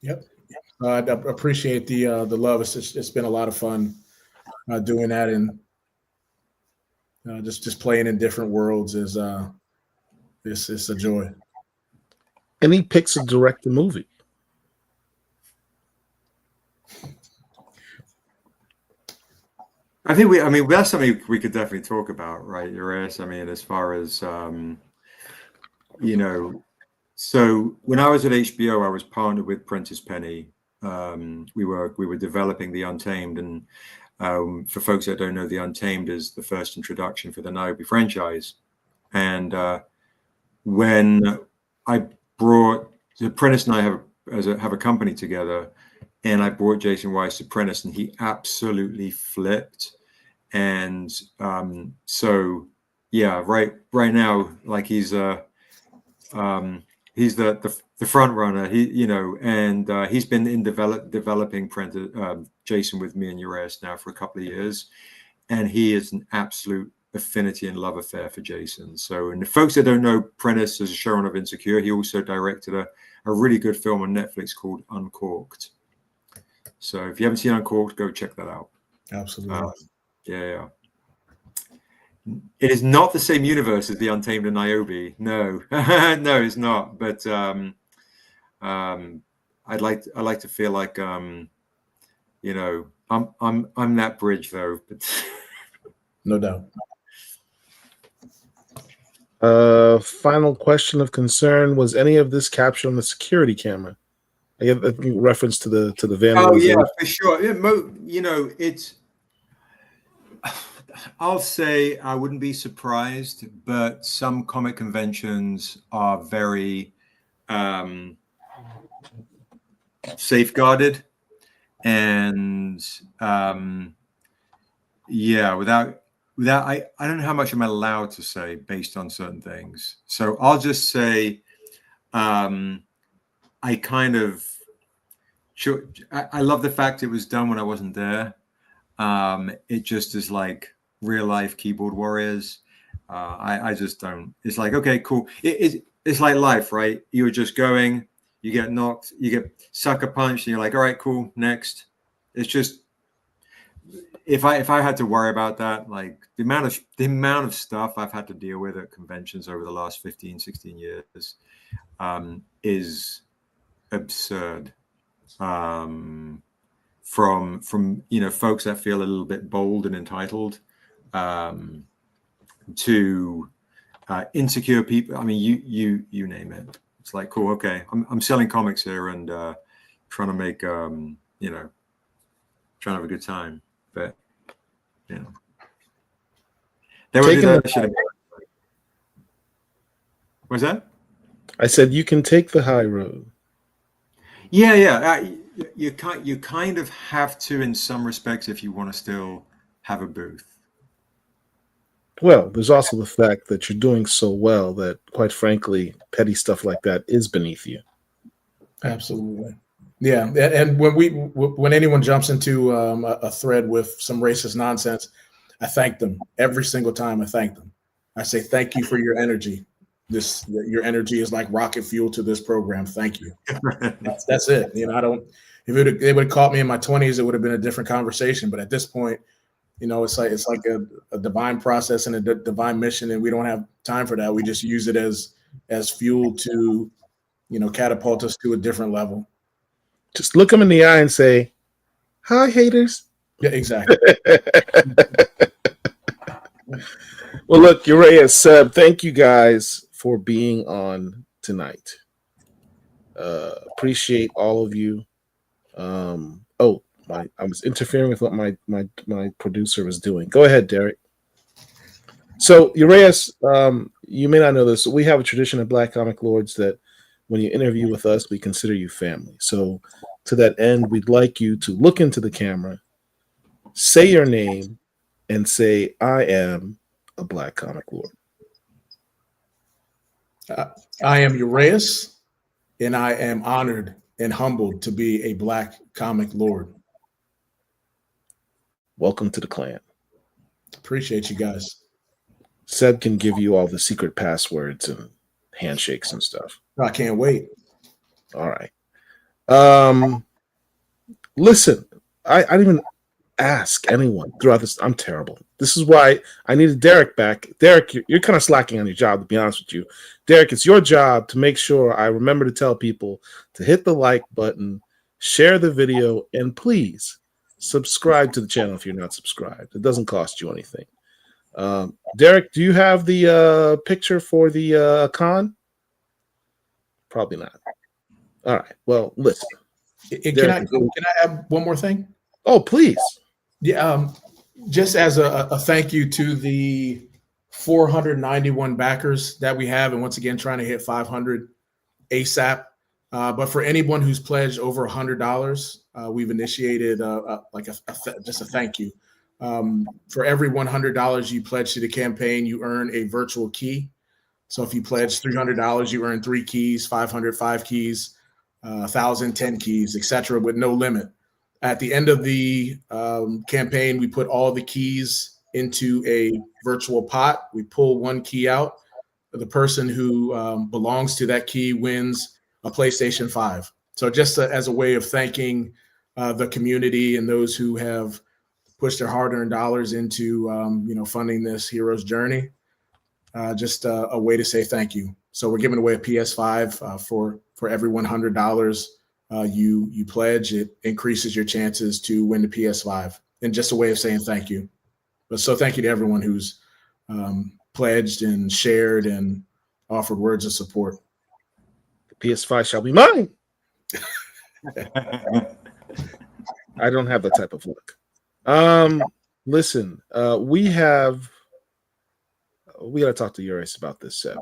Yep. I appreciate the love. It's been a lot of fun doing that, and just playing in different worlds is it's a joy. Any picks to direct the movie? I think that's something we could definitely talk about, right, Uraeus? I mean, as far as so when I was at HBO, I was partnered with Prentice Penny. We were developing The Untamed, and for folks that don't know, The Untamed is the first introduction for the Niobe franchise. And when I brought Prentice and I have a company together, and I brought Jaycen Weiss to Prentice, and he absolutely flipped. And so yeah, right now, like he's the front runner. He's been developing Jaycen with me and Uraeus now for a couple of years, and he is an absolute affinity and love affair for Jaycen. So, and the folks that don't know, Prentice is a showrunner of Insecure. He also directed a really good film on Netflix called Uncorked. So if you haven't seen Uncorked, go check that out. Absolutely. Yeah. It is not the same universe as The Untamed and Niobe. No, no, it's not. But I'd like to feel like I'm that bridge though. But no doubt. Final question of concern: was any of this captured on the security camera? I have a reference to the vandalism. Oh yeah, for sure. Yeah, it's. I'll say I wouldn't be surprised, but some comic conventions are very safeguarded, and I don't know how much I'm allowed to say based on certain things. So I'll just say I kind of I love the fact it was done when I wasn't there. It just is like real life keyboard warriors. I just don't. It's like, okay, cool. It's like life, right? You're just going, you get knocked, you get sucker punched, and you're like, all right, cool, next. It's just if I had to worry about that, like the amount of stuff I've had to deal with at conventions over the last 15, 16 years is absurd. From folks that feel a little bit bold and entitled, to insecure people. I mean, you name it. It's like, cool, okay, I'm selling comics here and trying to make trying to have a good time. But they would do that. What's that? I said you can take the high road. Yeah. You kind of have to in some respects if you want to still have a booth. Well, there's also the fact that you're doing so well that, quite frankly, petty stuff like that is beneath you. Absolutely. Yeah. And when anyone jumps into a thread with some racist nonsense, I thank them every single time. I thank them. I say, thank you for your energy. Your energy is like rocket fuel to this program. Thank you. That's it. If they would have caught me in my 20s, it would have been a different conversation. But at this point, it's like a divine process and a divine mission, and we don't have time for that. We just use it as fuel to, catapult us to a different level. Just look them in the eye and say, "Hi, haters." Yeah, exactly. Well, look, Uriah, Seb, thank you guys for being on tonight. Appreciate all of you. I was interfering with what my producer was doing. Go ahead, Derek. So, Uriah, you may not know this. We have a tradition at Black Comic Lords that when you interview with us, we consider you family. So, to that end, we'd like you to look into the camera, say your name, and say, "I am a Black Comic Lord." I am Urias, and I am honored and humbled to be a Black Comic Lord. Welcome to the clan. Appreciate you guys. Seb can give you all the secret passwords and handshakes and stuff. I can't wait. All right. Listen, I didn't even ask anyone throughout this. I'm terrible. This is why I needed Derek back. Derek, you're kind of slacking on your job, to be honest with you. Derek, it's your job to make sure I remember to tell people to hit the like button, share the video, and please subscribe to the channel if you're not subscribed. It doesn't cost you anything. Derek, do you have the picture for the con? Probably not. All right. Well, listen. Can I add one more thing? Oh, please. Yeah. Just as a thank you to the 491 backers that we have, and once again trying to hit 500 ASAP. But for anyone who's pledged over $100, we've initiated just a thank you. For every $100 you pledge to the campaign, you earn a virtual key. So if you pledge $300, you earn 3 keys, 500, 5 keys, 1,000, 10 keys, etc., with no limit. At the end of the campaign, we put all the keys into a virtual pot. We pull one key out. The person who belongs to that key wins a PlayStation 5. So just as a way of thanking the community and those who have pushed their hard-earned dollars into funding this hero's journey, just a way to say thank you. So we're giving away a PS5 for every $100 you pledge. It increases your chances to win the PS5, and just a way of saying thank you. But so thank you to everyone who's pledged and shared and offered words of support. The PS5 shall be mine. I don't have that type of luck. Listen, we got to talk to Urias about this, Seb.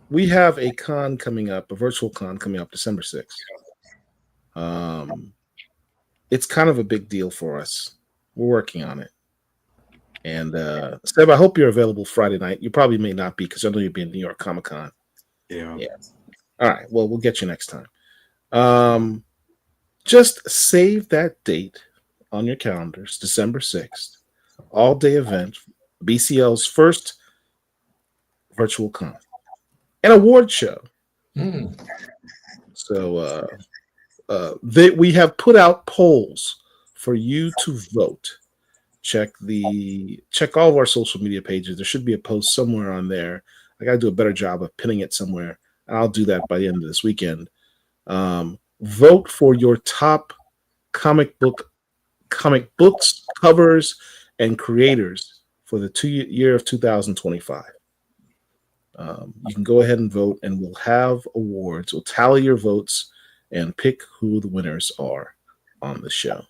We have a con coming up, a virtual con coming up December 6th. It's kind of a big deal for us. We're working on it. And Seb, I hope you're available Friday night. You probably may not be because I know you'll be in New York Comic Con. Yeah. All right. Well, we'll get you next time. Just save that date on your calendars, December 6th, all-day event, BCL's first virtual con, an award show. So we have put out polls for you to vote. check all of our social media pages. There should be a post somewhere on there. I got to do a better job of pinning it somewhere. I'll do that by the end of this weekend. Vote for your top comic books, covers, and creators for the year of 2025. You can go ahead and vote, and we'll have awards. We'll tally your votes and pick who the winners are on the show.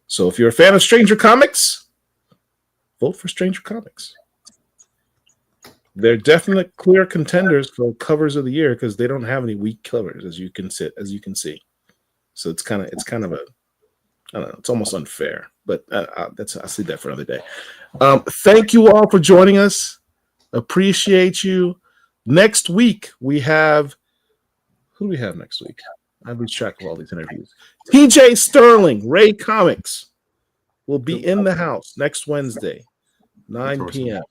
So if you're a fan of Stranger Comics, vote for Stranger Comics. They're definite clear contenders for covers of the year because they don't have any weak covers, as you can see. So it's kind of a, I don't know, it's almost unfair, but I'll see that for another day. Thank you all for joining us. Appreciate you. Next week we have, who do we have next week? I lose track of all these interviews. TJ Sterling, Ray Comics, will be in the house next Wednesday, 9 p.m.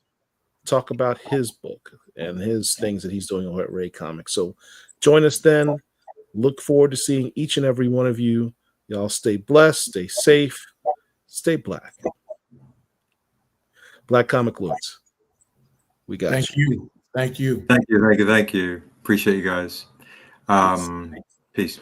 Talk about his book and his things that he's doing over at Ray Comics. So join us then. Look forward to seeing each and every one of you. Y'all stay blessed, stay safe, stay black. Black Comic Lords, we got you. Thank you. Thank you. Appreciate you guys. Peace.